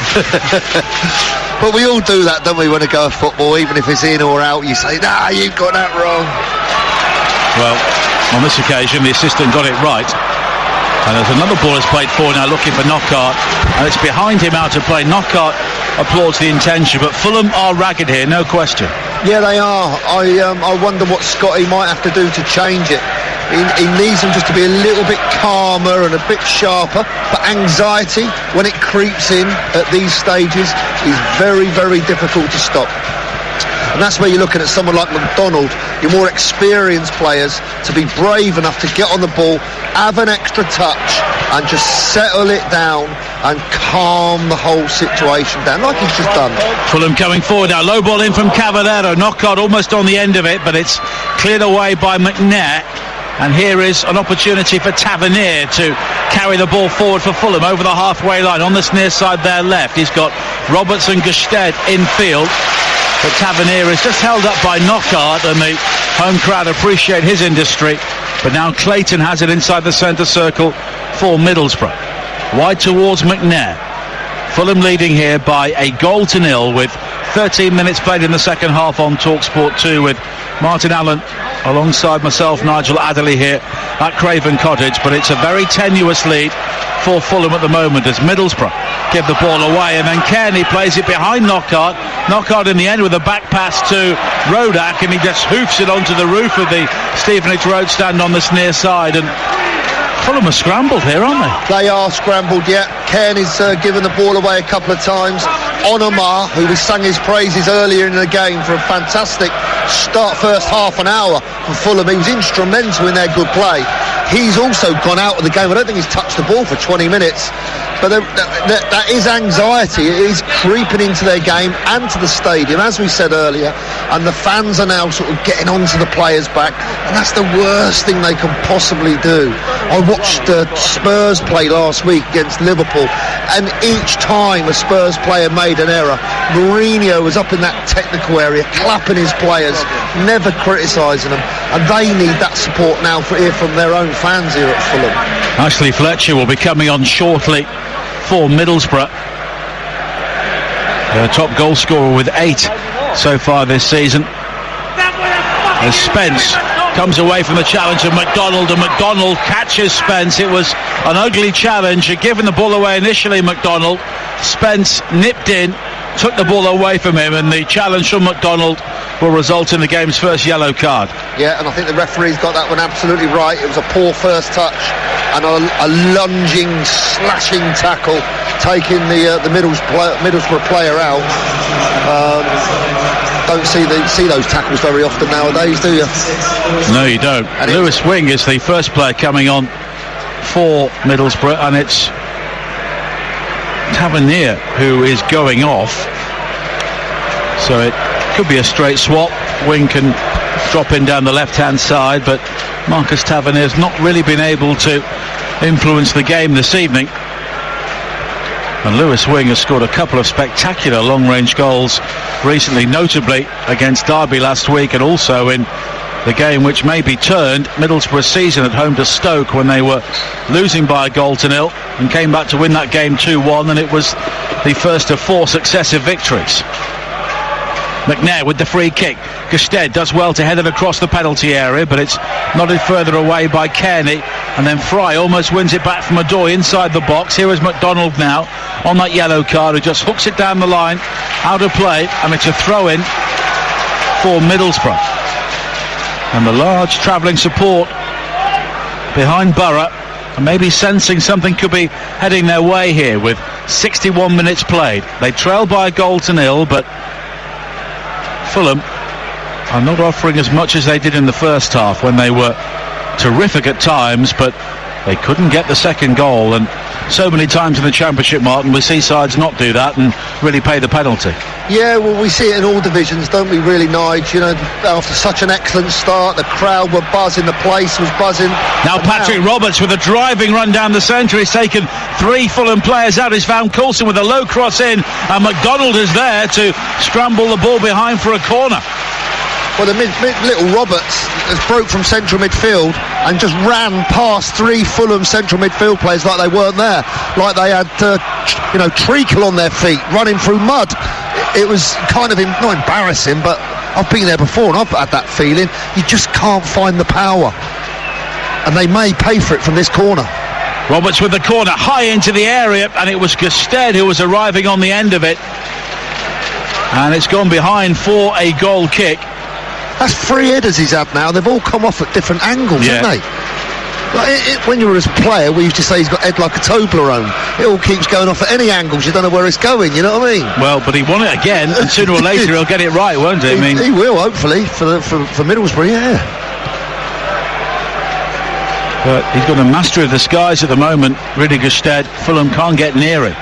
But we all do that, don't we, when we go to football? Even if it's in or out, you say, nah, you've got that wrong. Well, on this occasion, the assistant got it right. And there's another ball that's played forward now, looking for Knockaert. And it's behind him out of play. Knockaert applauds the intention, but Fulham are ragged here, no question. Yeah, they are. I wonder what Scotty might have to do to change it. He needs them just to be a little bit calmer and a bit sharper, but anxiety, when it creeps in at these stages, is very, very difficult to stop. And that's where you're looking at someone like McDonald, your more experienced players, to be brave enough to get on the ball, have an extra touch, and just settle it down and calm the whole situation down, like he's just done. Fulham coming forward now, low ball in from Cavallero. Knockaert almost on the end of it, but it's cleared away by McNair. And here is an opportunity for Tavernier to carry the ball forward for Fulham over the halfway line on this near side there left. He's got Roberts and Gusted in field, but Tavernier is just held up by Knockaert, and the home crowd appreciate his industry. But now Clayton has it inside the centre circle for Middlesbrough. Wide towards McNair. Fulham leading here by 1-0 with 13 minutes played in the second half on TalkSport 2, with Martin Allen alongside myself, Nigel Adderley, here at Craven Cottage. But it's a very tenuous lead for Fulham at the moment as Middlesbrough give the ball away, and then Kearney plays it behind Knockaert. Knockaert in the end with a back pass to Rodak, and he just hoofs it onto the roof of the Stevenage Road stand on this near side. And Fulham are scrambled here, aren't they? They are scrambled, yeah. Kearney's given the ball away a couple of times. Onomar, who we sang his praises earlier in the game for a fantastic start, first half an hour for Fulham. He was instrumental in their good play. He's also gone out of the game. I don't think he's touched the ball for 20 minutes. But that is anxiety. It is creeping into their game and to the stadium, as we said earlier. And the fans are now sort of getting onto the players back. And that's the worst thing they can possibly do. I watched Spurs play last week against Liverpool. And each time a Spurs player made an error, Mourinho was up in that technical area, clapping his players, never criticising them. And they need that support now from their own fans here at Fulham. Ashley Fletcher will be coming on shortly for Middlesbrough. Their top goal scorer with 8 so far this season. As Spence comes away from the challenge of McDonald, and McDonald catches Spence. It was an ugly challenge. He'd given the ball away initially, McDonald. Spence nipped in, took the ball away from him, and the challenge from McDonald will result in the game's first yellow card. Yeah, and I think the referee's got that one absolutely right. It was a poor first touch and a lunging, slashing tackle, taking the Middlesbrough player out. Don't see those tackles very often nowadays, do you? No, you don't. And Lewis Wing is the first player coming on for Middlesbrough, and it's Tavernier who is going off. So it could be a straight swap. Wing can drop in down the left-hand side, but Marcus Tavernier's not really been able to influence the game this evening. And Lewis Wing has scored a couple of spectacular long-range goals recently, notably against Derby last week and also in the game which maybe turned Middlesbrough's season at home to Stoke when they were losing by a goal to nil, and came back to win that game 2-1, and it was the first of 4 successive victories. McNair with the free kick. Gusted does well to head it across the penalty area, but it's nodded further away by Kearney, and then Fry almost wins it back from Adoy inside the box. Here is McDonald now on that yellow card, who just hooks it down the line, out of play, and it's a throw-in for Middlesbrough. And the large travelling support behind Borough, and maybe sensing something could be heading their way here with 61 minutes played. They trail by a goal to nil, but Fulham are not offering as much as they did in the first half, when they were terrific at times, but they couldn't get the second goal. And so many times in the Championship, Martin, we see sides not do that and really pay the penalty. Yeah, well, we see it in all divisions, don't we, really, Nige? You know, after such an excellent start, the crowd were buzzing, the place was buzzing. Now Patrick Roberts with a driving run down the centre. He's taken 3 Fulham players out. He's found Coulson with a low cross in, and McDonald is there to scramble the ball behind for a corner. Well, the little Roberts has broke from central midfield and just ran past 3 Fulham central midfield players like they weren't there, like they had, treacle on their feet, running through mud. It was kind of not embarrassing, but I've been there before and I've had that feeling. You just can't find the power, and they may pay for it from this corner. Roberts with the corner high into the area, and it was Gusted who was arriving on the end of it, and it's gone behind for a goal kick. That's 3 headers he's had now. They've all come off at different angles, haven't they? Like when you were a player, we used to say he's got head like a Toblerone. It all keeps going off at any angles. You don't know where it's going, you know what I mean? Well, but he won it again, and sooner or later he'll get it right, won't he? He will, hopefully, for Middlesbrough, yeah. But he's got a mastery of the skies at the moment, really. Gusted. Fulham can't get near it.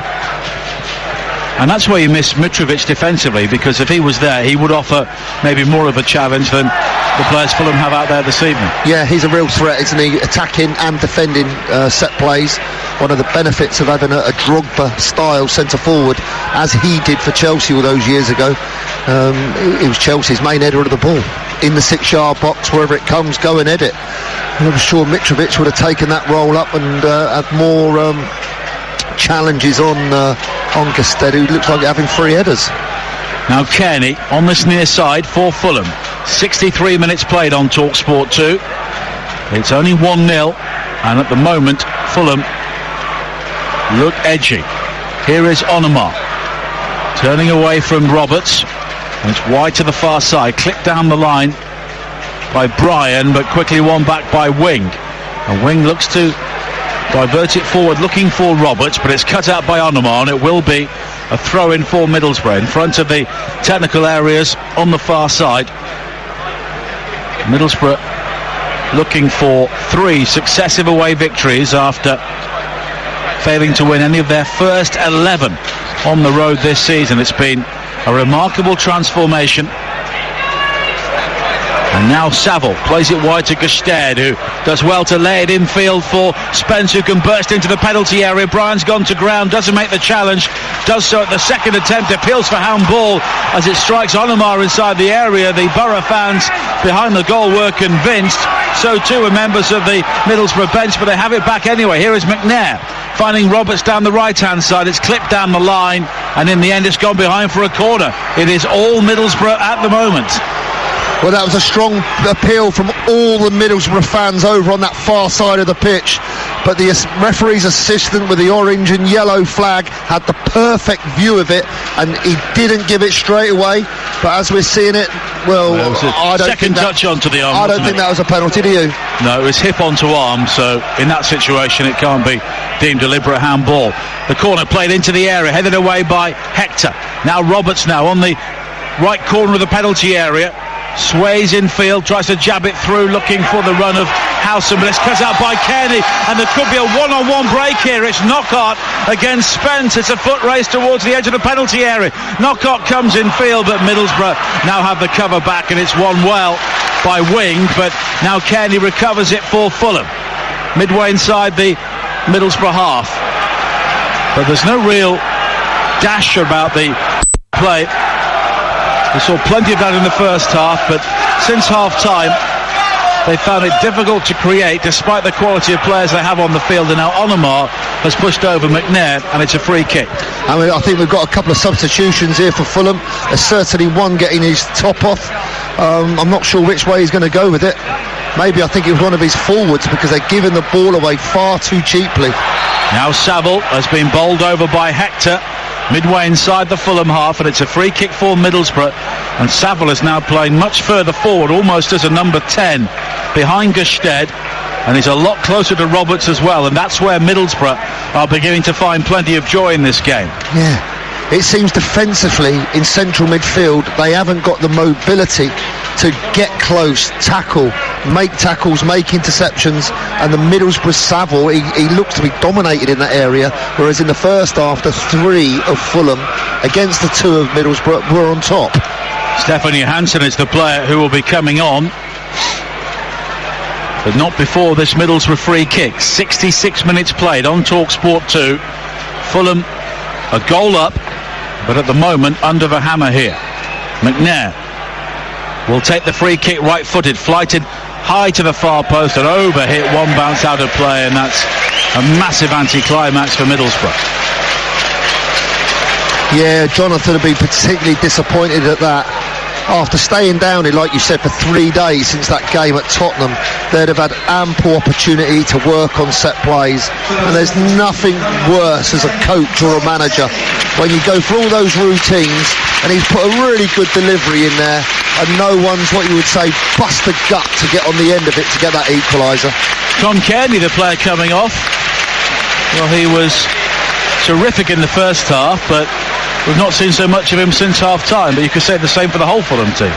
And that's where you miss Mitrovic defensively, because if he was there, he would offer maybe more of a challenge than the players Fulham have out there this evening. Yeah, he's a real threat, isn't he? Attacking and defending set plays. One of the benefits of having a Drogba-style centre-forward, as he did for Chelsea all those years ago. It was Chelsea's main header of the ball. In the 6-yard box, wherever it comes, go and head it. And I'm sure Mitrovic would have taken that role up and had more challenges on Gusted, who looks like having 3 headers. Now Kearney on this near side for Fulham. 63 minutes played on TalkSport 2. It's only 1-0, and at the moment Fulham look edgy. Here is Onomar turning away from Roberts, and it's wide to the far side, clipped down the line by Bryan, but quickly won back by Wing, and Wing looks to divert it forward looking for Roberts, but it's cut out by Onomar, and it will be a throw-in for Middlesbrough in front of the technical areas on the far side. Middlesbrough looking for 3 successive away victories after failing to win any of their first 11 on the road this season. It's been a remarkable transformation. And now Saville plays it wide to Gusted, who does well to lay it infield for Spence, who can burst into the penalty area. Bryan's gone to ground, doesn't make the challenge, does so at the second attempt, appeals for handball as it strikes Onomar inside the area. The Borough fans behind the goal were convinced, so too are members of the Middlesbrough bench, but they have it back anyway. Here is McNair finding Roberts down the right hand side. It's clipped down the line, and in the end it's gone behind for a corner. It is all Middlesbrough at the moment. Well, that was a strong appeal from all the Middlesbrough fans over on that far side of the pitch, but the referee's assistant with the orange and yellow flag had the perfect view of it, and he didn't give it straight away. But as we're seeing it, well, I don't second think touch onto the arm. I don't think that was a penalty, do you? No, it was hip onto arm, so in that situation it can't be deemed deliberate handball. The corner played into the area, headed away by Hector. Now Roberts now on the right corner of the penalty area. Sways infield, tries to jab it through, looking for the run of Howson, but it's cut out by Kearney, and there could be a one-on-one break here. It's Knockaert against Spence. It's a foot race towards the edge of the penalty area. Knockaert comes in field, but Middlesbrough now have the cover back, and it's won well by Wing, but now Kearney recovers it for Fulham. Midway inside the Middlesbrough half, but there's no real dash about the play. We saw plenty of that in the first half, but since half-time, they found it difficult to create despite the quality of players they have on the field. And now Onomar has pushed over McNair, and it's a free kick. I mean, I think we've got a couple of substitutions here for Fulham. There's certainly one getting his top off. I'm not sure which way he's going to go with it. Maybe I think it was one of his forwards, because they're giving the ball away far too cheaply. Now Saville has been bowled over by Hector midway inside the Fulham half, and it's a free kick for Middlesbrough. And Saville is now playing much further forward, almost as a number 10 behind Gusted, and he's a lot closer to Roberts as well, and that's where Middlesbrough are beginning to find plenty of joy in this game. Yeah. It seems defensively in central midfield they haven't got the mobility to get close, tackle, make tackles, make interceptions, and the Middlesbrough Saville, he looks to be dominated in that area, whereas in the first half the 3 of Fulham against the 2 of Middlesbrough were on top. Stefan Johansson is the player who will be coming on, but not before this Middlesbrough free kick. 66 minutes played on TalkSport 2. Fulham a goal up, but at the moment under the hammer here. McNair will take the free kick right-footed, flighted high to the far post and overhit, one bounce out of play, and that's a massive anti-climax for Middlesbrough. Yeah, Jonathan would be particularly disappointed at that. After staying down, like you said, for 3 days since that game at Tottenham, they'd have had ample opportunity to work on set plays, and there's nothing worse as a coach or a manager when you go through all those routines and he's put a really good delivery in there and no one's, what you would say, bust a gut to get on the end of it to get that equaliser. Tom Kearney, the player coming off, well, he was terrific in the first half, but we've not seen so much of him since half-time, but you could say the same for the whole Fulham team.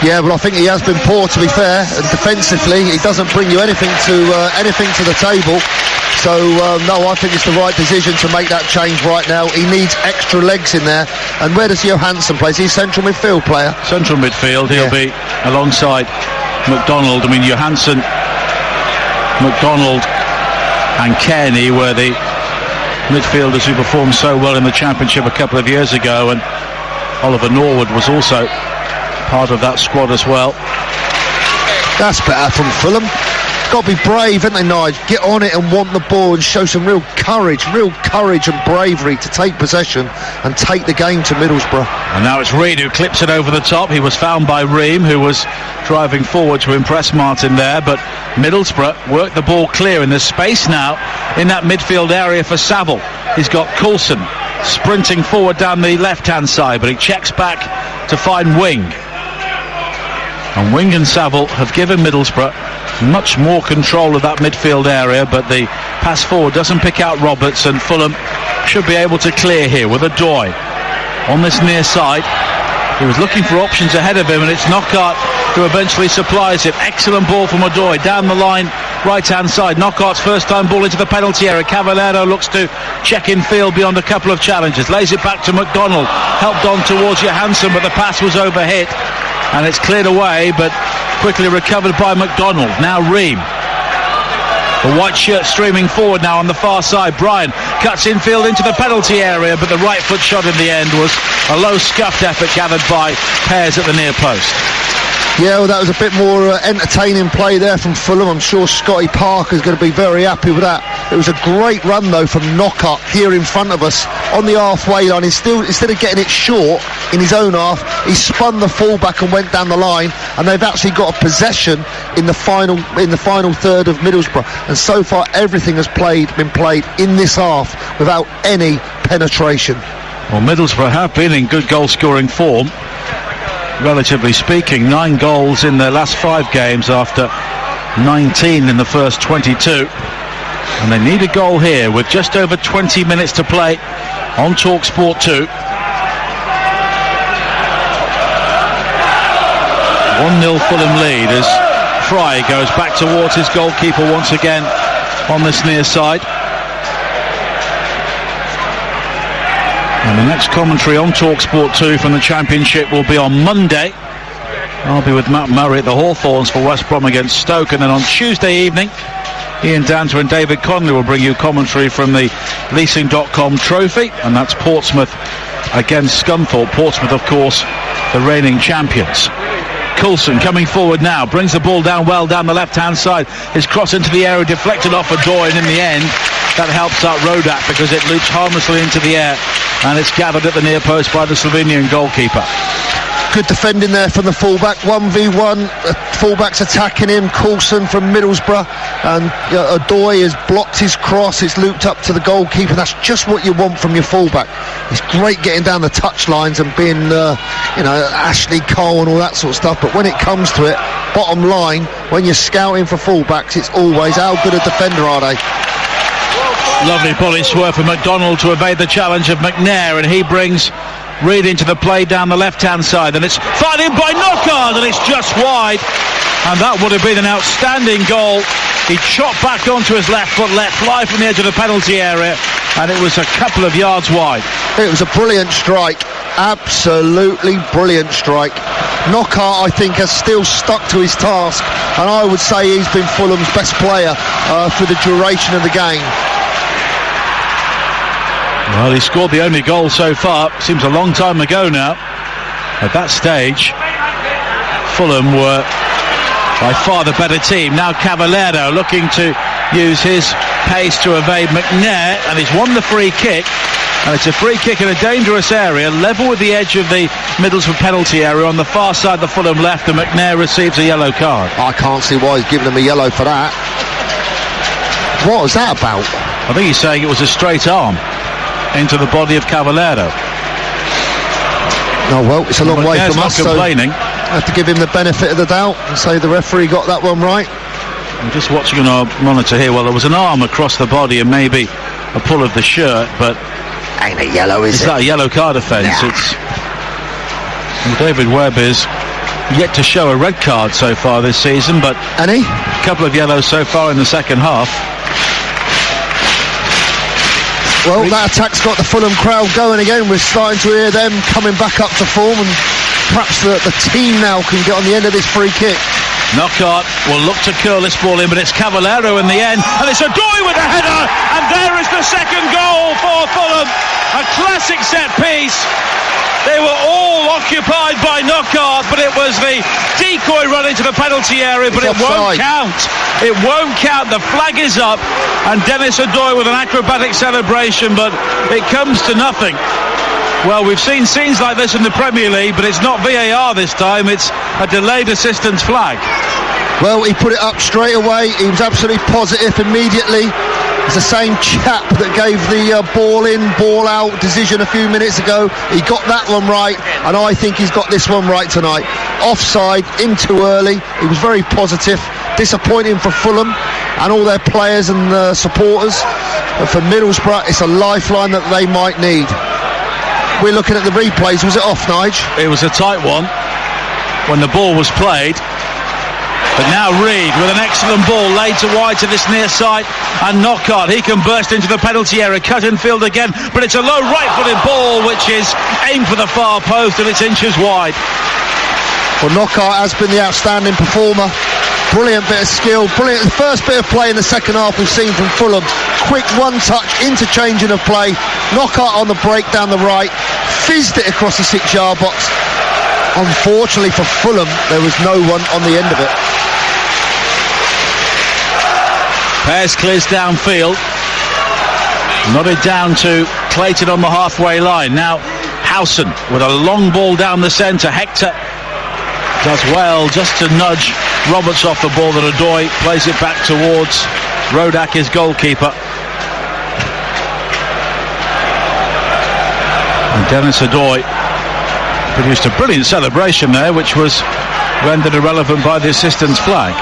Yeah, but I think he has been poor, to be fair, and defensively he doesn't bring you anything to the table. So no, I think it's the right decision to make that change right now. He needs extra legs in there. And where does Johansson play? Is he a central midfield player? Central midfield. He'll be alongside McDonald. I mean, Johansson, McDonald and Kearney were the midfielders who performed so well in the Championship a couple of years ago, and Oliver Norwood was also part of that squad as well. That's better from Fulham. Got to be brave, haven't they, Nige? Get on it and want the ball and show some real courage and bravery to take possession and take the game to Middlesbrough. And now it's Reid who clips it over the top. He was found by Ream, who was driving forward to impress Martin there, but Middlesbrough worked the ball clear, and there's space now in that midfield area for Saville. He's got Coulson sprinting forward down the left-hand side, but he checks back to find Wing. And Wing and Saville have given Middlesbrough much more control of that midfield area, but the pass forward doesn't pick out Roberts, and Fulham should be able to clear here with Adoy on this near side. He was looking for options ahead of him, and it's Knockaert who eventually supplies it. Excellent ball from Adoy down the line, right-hand side. Knockaert's first time ball into the penalty area. Cavallero looks to check in field beyond a couple of challenges, lays it back to McDonald, helped on towards Johansson, but the pass was overhit and it's cleared away, but quickly recovered by McDonald. Now Ream, the white shirt streaming forward now on the far side. Bryan cuts infield into the penalty area, but the right foot shot in the end was a low scuffed effort gathered by Pears at the near post. Yeah, well, that was a bit more entertaining play there from Fulham. I'm sure Scotty Parker's going to be very happy with that. It was a great run, though, from Knockaert here in front of us on the halfway line. Instead of getting it short in his own half, he spun the fullback and went down the line, and they've actually got a possession in the final third of Middlesbrough. And so far, everything has been played in this half without any penetration. Well, Middlesbrough have been in good goal-scoring form, relatively speaking. 9 goals in their last 5 games after 19 in the first 22, and they need a goal here with just over 20 minutes to play on TalkSport 2. 1-0 Fulham lead as Fry goes back towards his goalkeeper once again on this near side. And the next commentary on TalkSport 2 from the Championship will be on Monday. I'll be with Matt Murray at the Hawthorns for West Brom against Stoke, and then on Tuesday evening Ian Danter and David Conley will bring you commentary from the Leasing.com Trophy, and that's Portsmouth against Scunthorpe. Portsmouth, of course, the reigning champions. Coulson coming forward now, brings the ball down well down the left-hand side. His cross into the area, deflected off Odoi, and in the end, that helps out Rodak because it loops harmlessly into the air, and it's gathered at the near post by the Slovenian goalkeeper. Good defending there from the fullback. 1v1, fullback's attacking him. Coulson from Middlesbrough, and Odoi has blocked his cross. It's looped up to the goalkeeper. That's just what you want from your fullback. He's great getting down the touch lines and being, Ashley Cole and all that sort of stuff. But when it comes to it, bottom line, when you're scouting for fullbacks, it's always how good a defender are they. Lovely volley swerve from McDonald to evade the challenge of McNair, and he brings Reid into the play down the left-hand side, and it's fired in by Knockaert, and it's just wide, and that would have been an outstanding goal. He chopped back onto his left foot, let fly from the edge of the penalty area, and it was a couple of yards wide. It was a brilliant strike, absolutely brilliant strike. Knockaert, I think, has still stuck to his task, and I would say he's been Fulham's best player for the duration of the game. Well, he scored the only goal so far. Seems a long time ago now. At that stage, Fulham were by far the better team. Now Cavallero looking to use his pace to evade McNair, and he's won the free kick. And it's a free kick in a dangerous area, level with the edge of the Middlesbrough penalty area on the far side, the Fulham left, and McNair receives a yellow card. I can't see why he's giving him a yellow for that. What was that about? I think he's saying it was a straight arm into the body of Cavallero. Oh well, it's a long way from us, so I have to give him the benefit of the doubt and say the referee got that one right. I'm just watching on our monitor here. Well, there was an arm across the body and maybe a pull of the shirt, but ain't a yellow, is it? That a yellow card offence? Nah. It's David Webb is yet to show a red card so far this season, but a couple of yellows so far in the second half. Well, that attack's got the Fulham crowd going again. We're starting to hear them coming back up to form, and perhaps the team now can get on the end of this free kick. Knockaert will look to curl this ball in, but it's Cavallero in the end, and it's Odoi with a header, and there is the second goal for Fulham. A classic set piece. They were all occupied by Knockaert, but it was the decoy run into the penalty area, but it won't count. It won't count. The flag is up, and Dennis Odoi with an acrobatic celebration, but it comes to nothing. Well, we've seen scenes like this in the Premier League, but it's not VAR this time. It's a delayed assistance flag. Well, he put it up straight away. He was absolutely positive immediately. It's the same chap that gave the ball in, ball out decision a few minutes ago. He got that one right, and I think he's got this one right tonight. Offside, in too early. He was very positive. Disappointing for Fulham and all their players and supporters. But for Middlesbrough, it's a lifeline that they might need. We're looking at the replays. Was it off, Nige? It was a tight one when the ball was played. But now Reid with an excellent ball laid to wide to this near side, and Knockaert, he can burst into the penalty area, cut in field again, but it's a low right-footed ball which is aimed for the far post, and it's inches wide. Well, Knockaert has been the outstanding performer. Brilliant bit of skill, brilliant. The first bit of play in the second half we've seen from Fulham. Quick one-touch, interchanging of play. Knockaert on the break down the right, fizzed it across the 6-yard box. Unfortunately for Fulham, there was no one on the end of it. Pears clears downfield, nodded down to Clayton on the halfway line. Now Howson with a long ball down the centre. Hector does well just to nudge Roberts off the ball, that Odoi plays it back towards Rodak, his goalkeeper. And Dennis Odoi produced a brilliant celebration there, which was rendered irrelevant by the assistant's flag.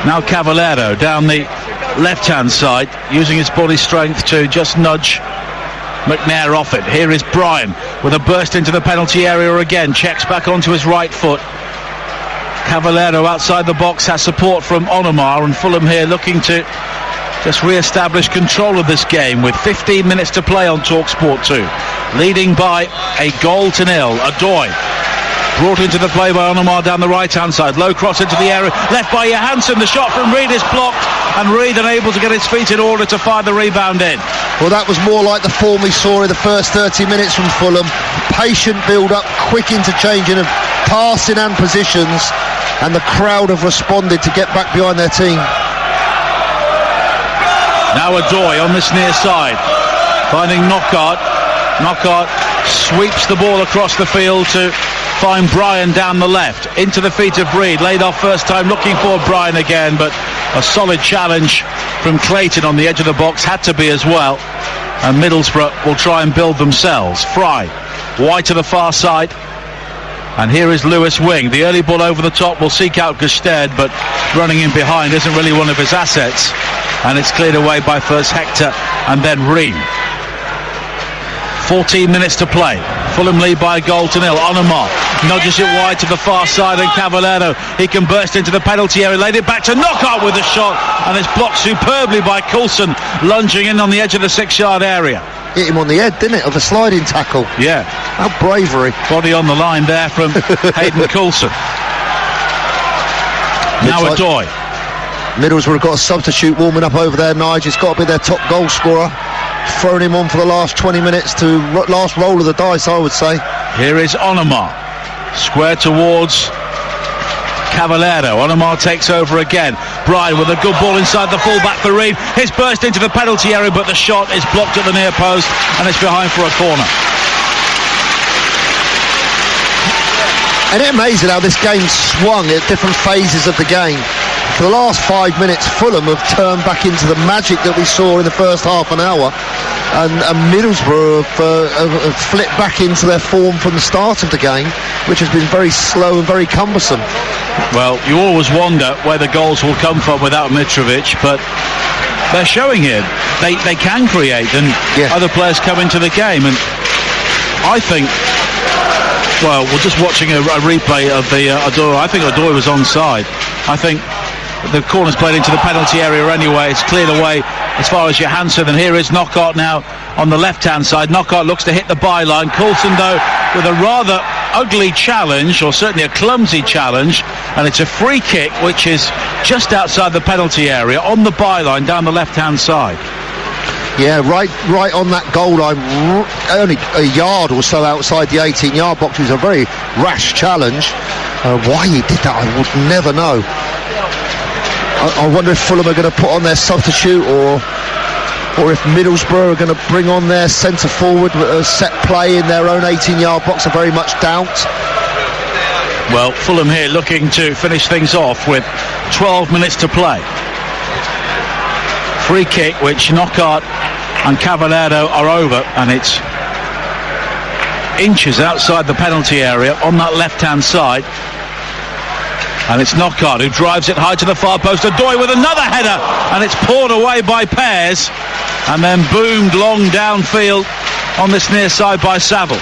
Now Cavallero down the left-hand side, using his body strength to just nudge McNair off it. Here is Bryan with a burst into the penalty area again, checks back onto his right foot. Cavallero outside the box has support from Onomar, and Fulham here looking to just re-establish control of this game with 15 minutes to play on TalkSport 2, leading by a 0-0. Odoi brought into the play by Onomar down the right-hand side. Low cross into the area, left by Johansson. The shot from Reid is blocked, and Reid unable to get his feet in order to fire the rebound in. Well, that was more like the form we saw in the first 30 minutes from Fulham. Patient build-up, quick interchanging of passing and positions, and the crowd have responded to get back behind their team. Now Adoy on this near side, finding Knockaert. Knockaert sweeps the ball across the field to find Bryan down the left, into the feet of Reid, laid off first time, looking for Bryan again, but a solid challenge from Clayton on the edge of the box had to be as well, and Middlesbrough will try and build themselves. Fry, wide to the far side, and here is Lewis Wing. The early ball over the top will seek out Gusted, but running in behind isn't really one of his assets, and it's cleared away by first Hector and then Ream. 14 minutes to play. Fulham lead by a goal to nil. Onomar nudges it wide to the far side, and Cavallero, he can burst into the penalty area, laid it back to Knockaert with a shot, and it's blocked superbly by Coulson, lunging in on the edge of the 6-yard area. Hit him on the head, didn't it, of a sliding tackle. Yeah. How bravery. Body on the line there from Hayden Coulson. Now Adoy. Middlesbrough have got a substitute warming up over there, Nige. It's got to be their top goal scorer. Throwing him on for the last 20 minutes to last roll of the dice, I would say. Here is Onomar, square towards Cavallero. Onomar takes over again. Bryan with a good ball inside the fullback for Reid. He's burst into the penalty area, but the shot is blocked at the near post, and it's behind for a corner. And it's amazing how this game swung at different phases of the game. For the last 5 minutes, Fulham have turned back into the magic that we saw in the first half an hour, and Middlesbrough have flipped back into their form from the start of the game, which has been very slow and very cumbersome. Well, you always wonder where the goals will come from without Mitrovic, but they're showing here they can create, and other players come into the game, and I think, well, we're just watching a replay of the Adoy. I think Adoy was onside. I think the corner's played into the penalty area anyway. It's cleared away as far as Johansson, and here is Knockaert now on the left-hand side. Knockaert looks to hit the byline. Coulson, though, with a rather ugly challenge, or certainly a clumsy challenge, and it's a free kick which is just outside the penalty area on the byline down the left-hand side. Yeah, right on that goal line, only a yard or so outside the 18-yard box. It was a very rash challenge. Why he did that, I would never know. I wonder if Fulham are going to put on their substitute, or if Middlesbrough are going to bring on their centre forward with a set play in their own 18-yard box. I very much doubt. Well, Fulham here looking to finish things off with 12 minutes to play. Free kick which Knockaert and Cavallero are over, and it's inches outside the penalty area on that left-hand side. And it's Knockaert who drives it high to the far post. Adoy with another header, and it's poured away by Pears, and then boomed long downfield on this near side by Saville.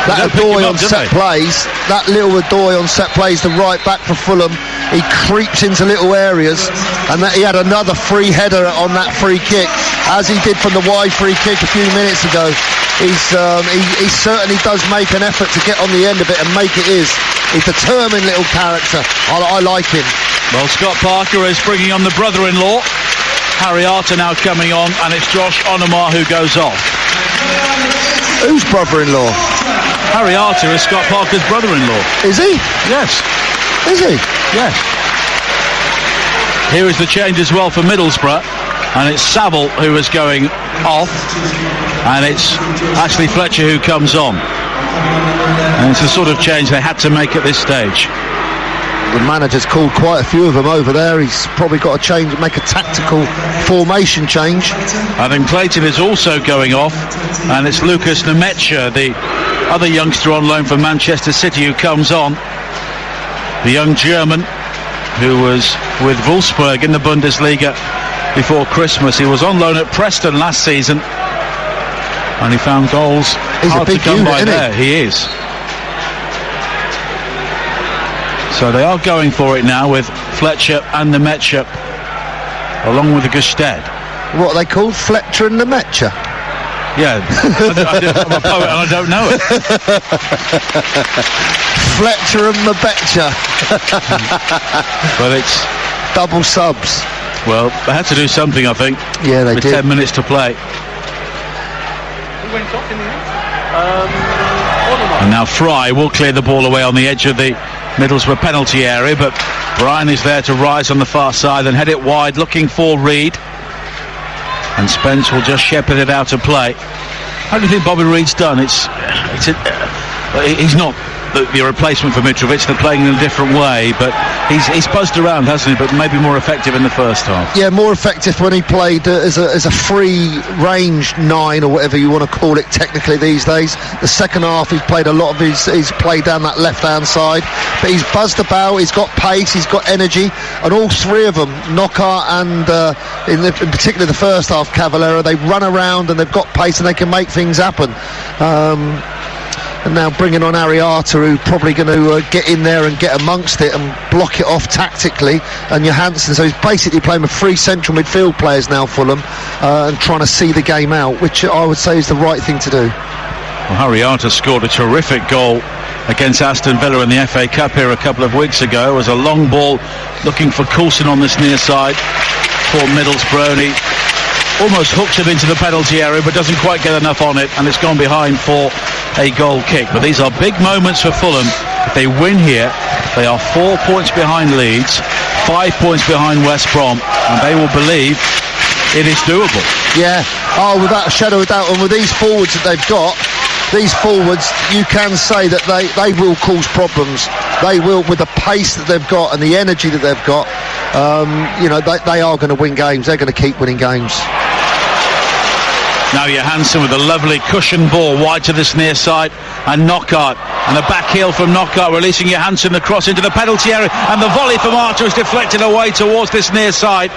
That Adoy on set plays, that little Adoy on set plays, the right back for Fulham, he creeps into little areas, and that he had another free header on that free kick, as he did from the wide free kick a few minutes ago. He certainly does make an effort to get on the end of it and make it his. He's a determined little character. I like him. Well, Scott Parker is bringing on the brother-in-law. Harry Arter now coming on, and it's Josh Onomar who goes off. Who's brother-in-law? Harry Arter is Scott Parker's brother-in-law. Is he? Yes. Is he? Yes. Here is the change as well for Middlesbrough, and it's Saville who is going off, and it's Ashley Fletcher who comes on. And it's the sort of change they had to make at this stage. The manager's called quite a few of them over there. He's probably got to make a tactical formation change. I think Clayton is also going off, and it's Lucas Nemecha, the other youngster on loan from Manchester City, who comes on. The young German who was with Wolfsburg in the Bundesliga before Christmas. He was on loan at Preston last season, and he found goals hard to come by there. He is. So they are going for it now with Fletcher and Nemecha, along with the Gusted. What are they called? Fletcher and Nemecha? Yeah, I'm a poet and I don't know it. Fletcher and Nemecha. But it's double subs. Well, they had to do something, I think. Yeah, they did. 10 minutes to play. Who went off in the end? And now Fry will clear the ball away on the edge of the Middlesbrough penalty area, but Brian is there to rise on the far side and head it wide, looking for Reid. And Spence will just shepherd it out of play. How do you think Bobby Reid's done? He's not the replacement for Mitrovic. They're playing in a different way, but he's buzzed around, hasn't he? But maybe more effective in the first half. Yeah, more effective when he played as a free-range 9 or whatever you want to call it technically these days. The second half, he's played a lot of his play down that left-hand side, but he's buzzed about, he's got pace, he's got energy, and all three of them, Knockaert and in particular the first half, Cavallero, they run around and they've got pace and they can make things happen. And now bringing on Ariata, who's probably going to get in there and get amongst it and block it off tactically, and Johansson. So he's basically playing with 3 central midfield players now, Fulham, and trying to see the game out, which I would say is the right thing to do. Well, Ariata scored a terrific goal against Aston Villa in the FA Cup here a couple of weeks ago. It was a long ball looking for Coulson on this near side for Middlesbrough. He almost hooks it into the penalty area but doesn't quite get enough on it, and it's gone behind for a goal kick. But these are big moments for Fulham. If they win here, they are 4 points behind Leeds, 5 points behind West Brom, and they will believe it is doable. Yeah, without a shadow of doubt. And with these forwards that they've got, these forwards, you can say that they will cause problems. They will, with the pace that they've got and the energy that they've got. They are going to win games. They're going to keep winning games. Now Johansson with a lovely cushion ball wide to this near side, and Knockaert, and a back heel from Knockaert, releasing Johansson the cross into the penalty area, and the volley from Arter is deflected away towards this near side.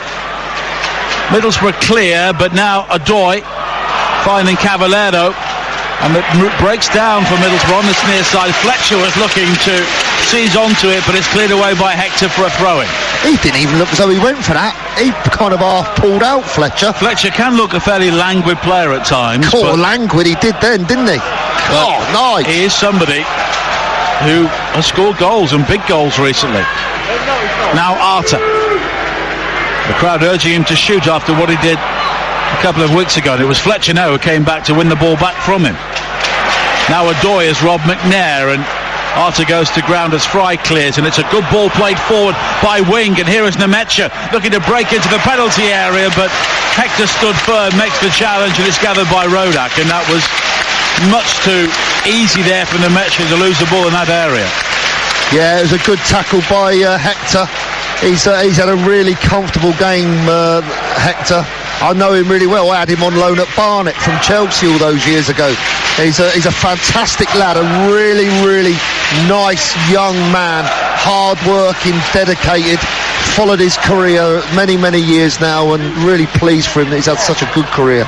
Middlesbrough clear, but now Odoi finding Cavallero, and it breaks down for Middlesbrough on this near side. Fletcher was looking to seize onto it, but it's cleared away by Hector for a throw-in. He didn't even look as though he went for that. He kind of half pulled out, Fletcher. Fletcher can look a fairly languid player at times. Languid he did then, didn't he? Nice. He is somebody who has scored goals, and big goals recently. Now Arter. The crowd urging him to shoot after what he did a couple of weeks ago, and it was Fletcher now who came back to win the ball back from him. Now Odoi has robbed McNair, and Arter goes to ground as Fry clears, and it's a good ball played forward by Wing, and here is Nemecha looking to break into the penalty area, but Hector stood firm, makes the challenge, and it's gathered by Rodak, and that was much too easy there for Nemecha to lose the ball in that area. Yeah, it was a good tackle by Hector. He's had a really comfortable game, Hector. I know him really well. I had him on loan at Barnet from Chelsea all those years ago. He's a fantastic lad, a really, really nice young man, hard-working, dedicated, followed his career many, many years now, and really pleased for him that he's had such a good career.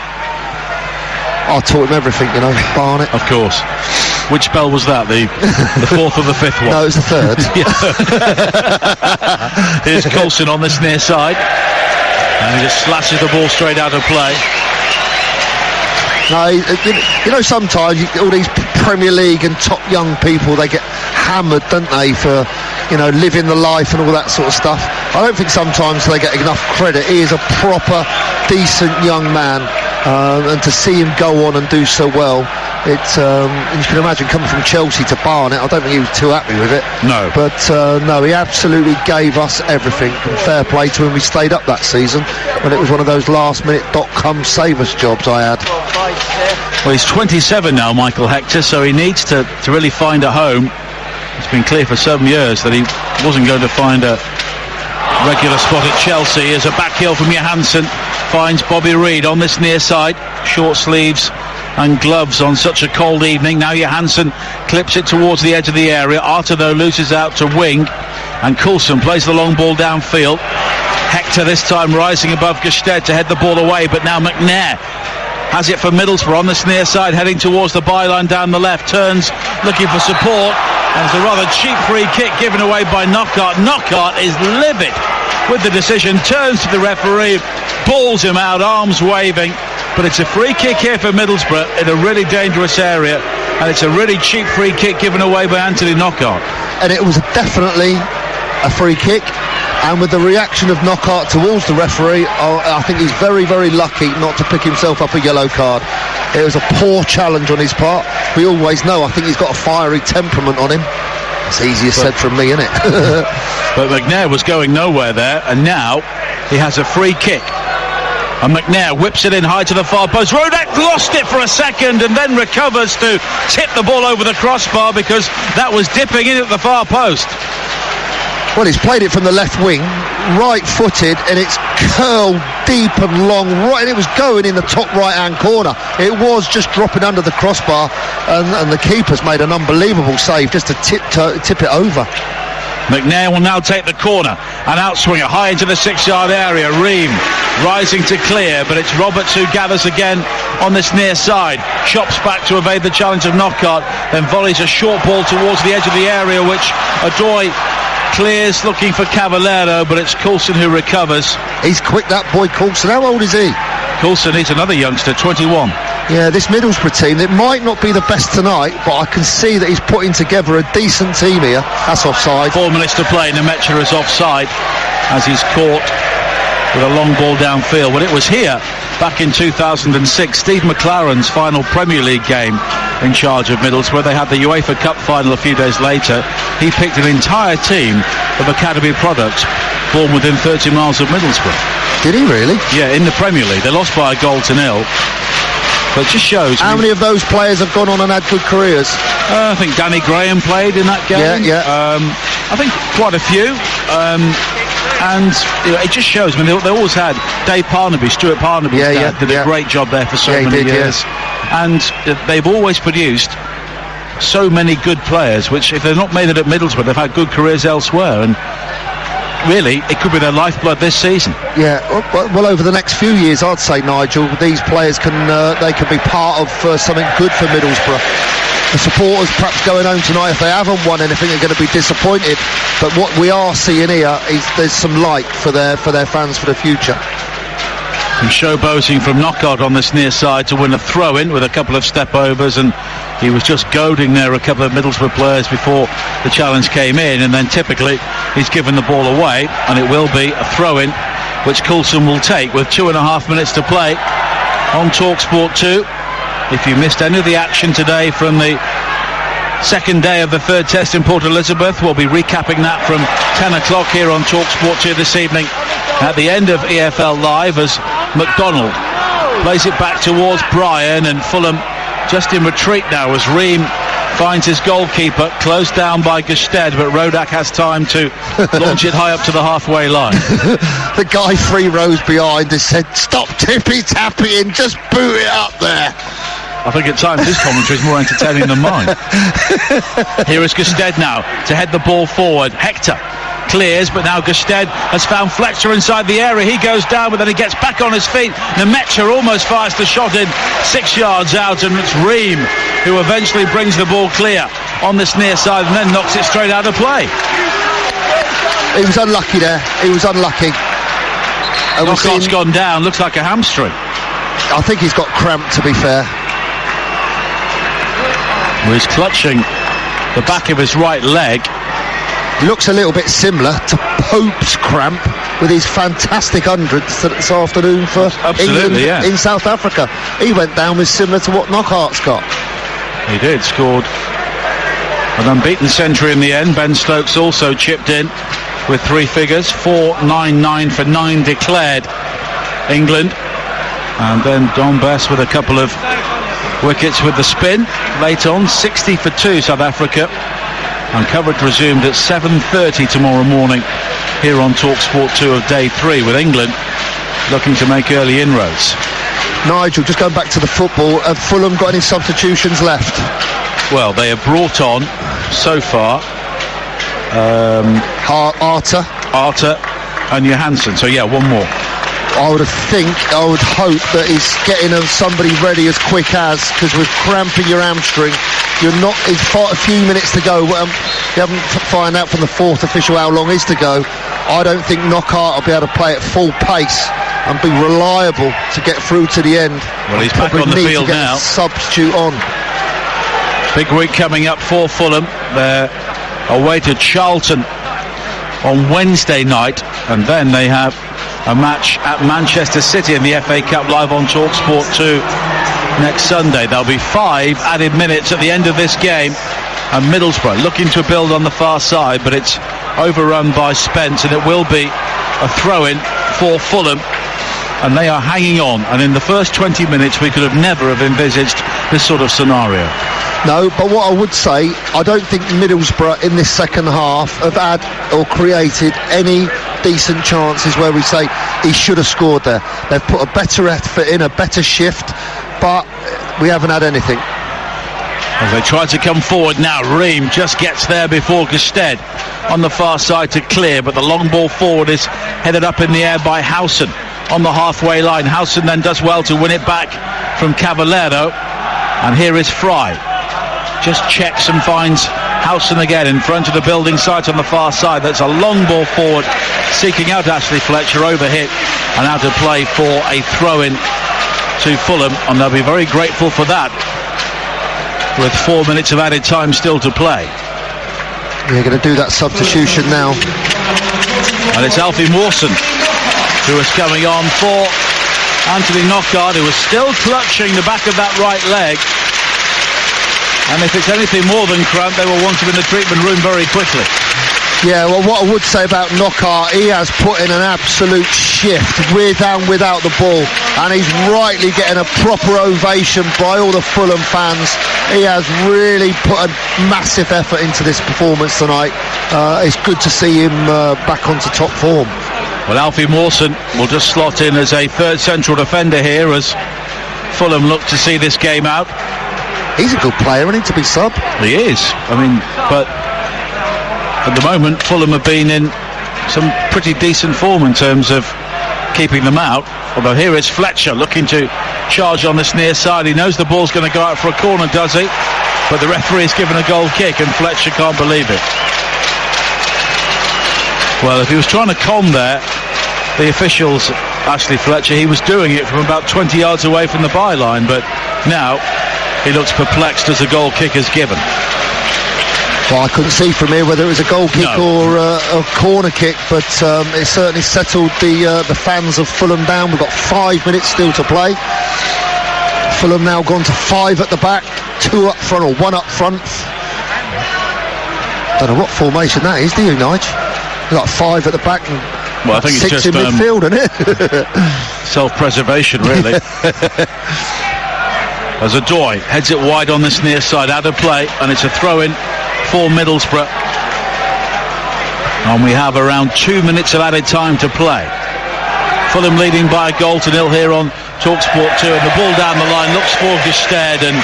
I taught him everything, Barnet. Of course. Which spell was that? The fourth or the fifth one? No, it was the third. Here's Coulson on this near side, and he just slashes the ball straight out of play. No, sometimes all these Premier League and top young people, they get hammered, don't they, for living the life and all that sort of stuff. I don't think sometimes they get enough credit. He is a proper, decent young man, and to see him go on and do so well, it's you can imagine coming from Chelsea to Barnet. I don't think he was too happy with it. No. But no, he absolutely gave us everything. And fair play to him. We stayed up that season when it was one of those last-minute .com save us jobs I had. Well, he's 27 now, Michael Hector, so he needs to really find a home. It's been clear for some years that he wasn't going to find a regular spot at Chelsea. As a back heel from Johansson finds Bobby Reid on this near side. Short sleeves and gloves on such a cold evening. Now Johansson clips it towards the edge of the area. Arter, though, loses out to Wing, and Coulson plays the long ball downfield. Hector this time rising above Gestede to head the ball away, but now McNair has it for Middlesbrough on this near side, heading towards the byline down the left, turns looking for support, and it's a rather cheap free kick given away by Knockaert. Knockaert is livid with the decision, turns to the referee, balls him out, arms waving, but it's a free kick here for Middlesbrough in a really dangerous area, and it's a really cheap free kick given away by Anthony Knockaert. And it was definitely a free kick, and with the reaction of Knockaert towards the referee, I think he's very, very lucky not to pick himself up a yellow card. It was a poor challenge on his part. We always know, I think he's got a fiery temperament on him. It's easier said from me, isn't it? But McNair was going nowhere there, and now he has a free kick. And McNair whips it in high to the far post. Rodak lost it for a second and then recovers to tip the ball over the crossbar because that was dipping in at the far post. Well, he's played it from the left wing, right-footed, and it's curled deep and long, right, and it was going in the top right-hand corner. It was just dropping under the crossbar, and the keeper's made an unbelievable save just to tip it over. McNair will now take the corner, an outswinger high into the 6-yard area. Ream rising to clear, but it's Roberts who gathers again on this near side. Chops back to evade the challenge of Knockaert, then volleys a short ball towards the edge of the area, which Adoy clears looking for Cavallero, but it's Coulson who recovers. He's quick, that boy Coulson. How old is he? Coulson is another youngster, 21. Yeah, this Middlesbrough team, it might not be the best tonight, but I can see that he's putting together a decent team here. That's offside. 4 minutes to play. Nemecha is offside as he's caught with a long ball downfield. Well, it was here back in 2006, Steve McLaren's final Premier League game in charge of Middlesbrough. They had the UEFA Cup final a few days later. He picked an entire team of academy products born within 30 miles of Middlesbrough. Did he really? Yeah, in the Premier League. They lost by a goal to nil. But it just shows. How many of those players have gone on and had good careers? I think Danny Graham played in that game. Yeah. I think quite a few. And it just shows. I mean, they always had Dave Parnaby, Stuart Parnaby, did a great job there for so many years. Yeah. And they've always produced so many good players, which if they're not made it at Middlesbrough, they've had good careers elsewhere. And really, it could be their lifeblood this season. Yeah, well, over the next few years, I'd say, Nigel, these players can be part of something good for Middlesbrough. The supporters perhaps going home tonight, if they haven't won anything, are going to be disappointed. But what we are seeing here is there's some light for their fans for the future. And showboating from Knockaert on this near side to win a throw-in with a couple of step-overs, and he was just goading there a couple of Middlesbrough players before the challenge came in, and then typically he's given the ball away, and it will be a throw-in which Coulson will take with 2.5 minutes to play on TalkSport 2. If you missed any of the action today from the second day of the third test in Port Elizabeth, we'll be recapping that from 10 o'clock here on TalkSport 2 this evening at the end of EFL Live, as McDonald plays it back towards Bryan, and Fulham just in retreat now as Ream finds his goalkeeper, closed down by Gusted, but Rodak has time to launch it high up to the halfway line. The guy 3 rows behind has said, stop tippy-tapping, just boot it up there. I think at times his commentary is more entertaining than mine. Here is Gusted now to head the ball forward. Hector clears, but now Gusted has found Fletcher inside the area. He goes down, but then he gets back on his feet. Nemecha almost fires the shot in 6 yards out, and it's Ream who eventually brings the ball clear on this near side and then knocks it straight out of play. He was unlucky there. He was unlucky. Knockaert's gone down. Looks like a hamstring. I think he's got cramp, to be fair. He's clutching the back of his right leg. Looks a little bit similar to Pope's cramp with his fantastic 100s this afternoon for England in South Africa. He went down with similar to what Knockaert's got. He did, scored an unbeaten century in the end. Ben Stokes also chipped in with 3 figures, 4-9-9 for 9 declared England. And then Don Bess with a couple of wickets with the spin late on, 60 for 2 South Africa. And coverage resumed at 7:30 tomorrow morning here on TalkSport 2 of day 3, with England looking to make early inroads. Nigel, just going back to the football, have Fulham got any substitutions left? Well, they have brought on so far Arter and Johansson, so yeah, one more. I would hope that he's getting somebody ready as quick as, because with cramping your hamstring, you're not. It's a few minutes to go. You haven't found out from the 4th official how long is to go. I don't think Knockaert will be able to play at full pace and be reliable to get through to the end. Well, he's back on the field now. Substitute on. Big week coming up for Fulham. They're away to Charlton on Wednesday night, and then they have a match at Manchester City in the FA Cup, live on TalkSport 2 next Sunday. There'll be 5 added minutes at the end of this game, and Middlesbrough looking to build on the far side, but it's overrun by Spence, and it will be a throw-in for Fulham, and they are hanging on. And in the first 20 minutes we could have never have envisaged this sort of scenario. No, but what I would say, I don't think Middlesbrough in this second half have had or created any decent chances where we say he should have scored there. They've put a better effort in, a better shift, but we haven't had anything. As they try to come forward now, Ream just gets there before Gusted on the far side to clear, but the long ball forward is headed up in the air by Howson on the halfway line. Howson then does well to win it back from Cavallero, and here is Fry. Just checks and finds Howson again in front of the building site on the far side. That's a long ball forward, seeking out Ashley Fletcher, overhit and out of play for a throw-in to Fulham, and they'll be very grateful for that, with 4 minutes of added time still to play. They're going to do that substitution now. And it's Alfie Mawson who is coming on for Anthony Knockaert, who is still clutching the back of that right leg. And if it's anything more than cramp, they will want him in the treatment room very quickly. Yeah, well, what I would say about Knockaert, he has put in an absolute shift with and without the ball, and he's rightly getting a proper ovation by all the Fulham fans. He has really put a massive effort into this performance tonight. It's good to see him back onto top form. Well, Alfie Mawson will just slot in as a third central defender here as Fulham look to see this game out. He's a good player, isn't he, to be sub? He is. I mean, but at the moment Fulham have been in some pretty decent form in terms of keeping them out. Although here is Fletcher looking to charge on this near side. He knows the ball's going to go out for a corner, does he? But the referee has given a goal kick and Fletcher can't believe it. Well, if he was trying to calm there, the officials, Ashley Fletcher, he was doing it from about 20 yards away from the byline, but now he looks perplexed as the goal kick is given. Well, I couldn't see from here whether it was a goal kick or a corner kick, but it certainly settled the fans of Fulham down. We've got 5 minutes still to play. Fulham now gone to 5 at the back, 2 up front or 1 up front. Don't know what formation that is, do you, Nige? We've got 5 at the back and well, I think 6 it's just in midfield, isn't it? Self-preservation, really. As Adoy heads it wide on this near side, out of play, and it's a throw-in for Middlesbrough. And we have around 2 minutes of added time to play. Fulham leading by a goal to nil here on TalkSport 2, and the ball down the line looks for Gusted, and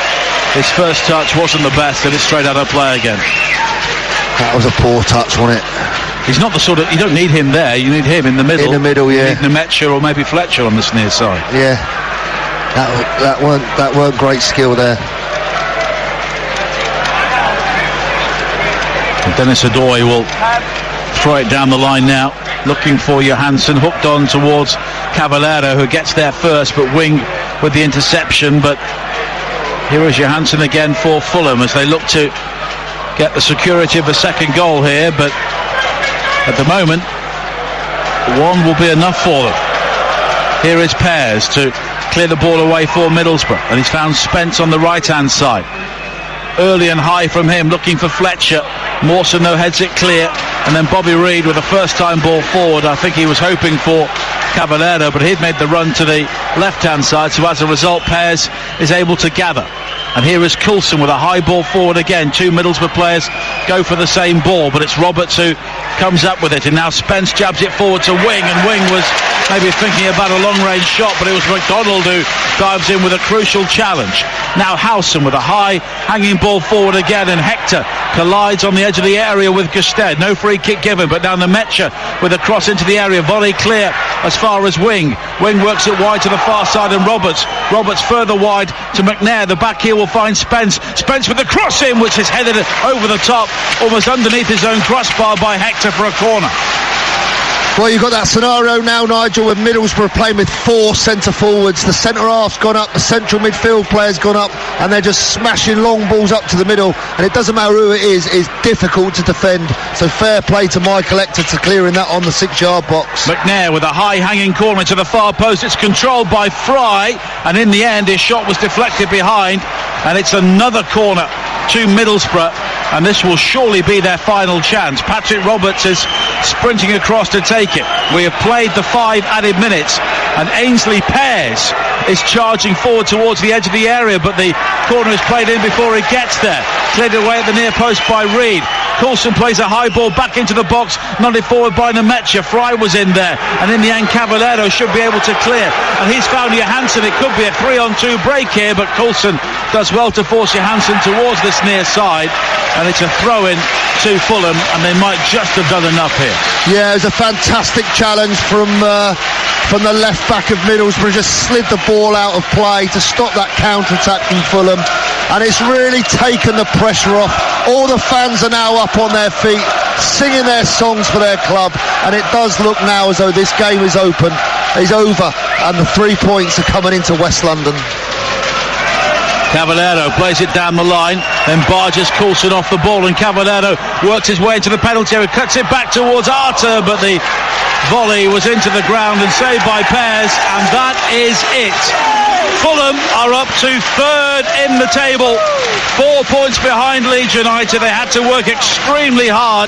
his first touch wasn't the best, and it's straight out of play again. That was a poor touch, wasn't it? He's not the sort of, you don't need him there, you need him in the middle. In the middle, yeah. You need Nemetcha or maybe Fletcher on this near side. Yeah, that weren't great skill there. And Dennis Adoy will throw it down the line now, looking for Johansson, hooked on towards Cavallero, who gets there first, but Wing with the interception. But here is Johansson again for Fulham as they look to get the security of a second goal here, but at the moment one will be enough for them. Here is Pears to clear the ball away for Middlesbrough, and he's found Spence on the right hand side. Early and high from him, looking for Fletcher. Mawson though heads it clear, and then Bobby Reid with a first time ball forward. I think he was hoping for Cavallero, but he'd made the run to the left hand side, so as a result Pears is able to gather. And here is Coulson with a high ball forward again. 2 Middlesbrough players go for the same ball, but it's Roberts who comes up with it, and now Spence jabs it forward to Wing, and Wing was maybe thinking about a long-range shot, but it was McDonald who dives in with a crucial challenge. Now Howson with a high hanging ball forward again, and Hector collides on the edge of the area with Gusted. No free kick given, but now Nemetcha with a cross into the area, volley clear as far as Wing. Wing works it wide to the far side, and Roberts further wide to McNair. The back heel will find Spence with the cross in, which is headed over the top, almost underneath his own crossbar by Hector for a corner. Well, you've got that scenario now, Nigel, with Middlesbrough playing with 4 centre forwards. The centre half's gone up, the central midfield player's gone up, and they're just smashing long balls up to the middle. And it doesn't matter who it is, it's difficult to defend. So fair play to Michael Hector to clearing that on the 6-yard box. McNair with a high hanging corner to the far post. It's controlled by Fry, and in the end his shot was deflected behind, and it's another corner to Middlesbrough, and this will surely be their final chance. Patrick Roberts is sprinting across to take it. We have played the 5 added minutes, and Ainsley Pears is charging forward towards the edge of the area, but the corner is played in before he gets there. Cleared away at the near post by Reed. Coulson plays a high ball back into the box, nodded forward by Nemetja. Fry was in there, and in the end Cavallero should be able to clear, and he's found Johansson. It could be a 3-on-2 break here, but Coulson does well to force Johansson towards this near side, and it's a throw-in to Fulham, and they might just have done enough here. Yeah, it was a fantastic challenge from the left back of Middlesbrough. Just slid the ball out of play to stop that counter-attack from Fulham, and it's really taken the pressure off. All the fans are now up on their feet, singing their songs for their club, and it does look now as though this game is over, and the 3 points are coming into West London. Cavallero plays it down the line, then barges Coulson off the ball, and Cavallero works his way into the penalty area, cuts it back towards Arter, but the volley was into the ground and saved by Pears, and that is it. Fulham are up to 3rd in the table, 4 points behind Leeds United. They had to work extremely hard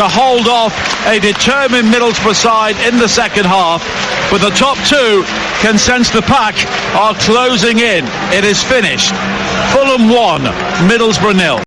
to hold off a determined Middlesbrough side in the second half, but the top 2 can sense the pack are closing in. It is finished. Fulham 1, Middlesbrough 0.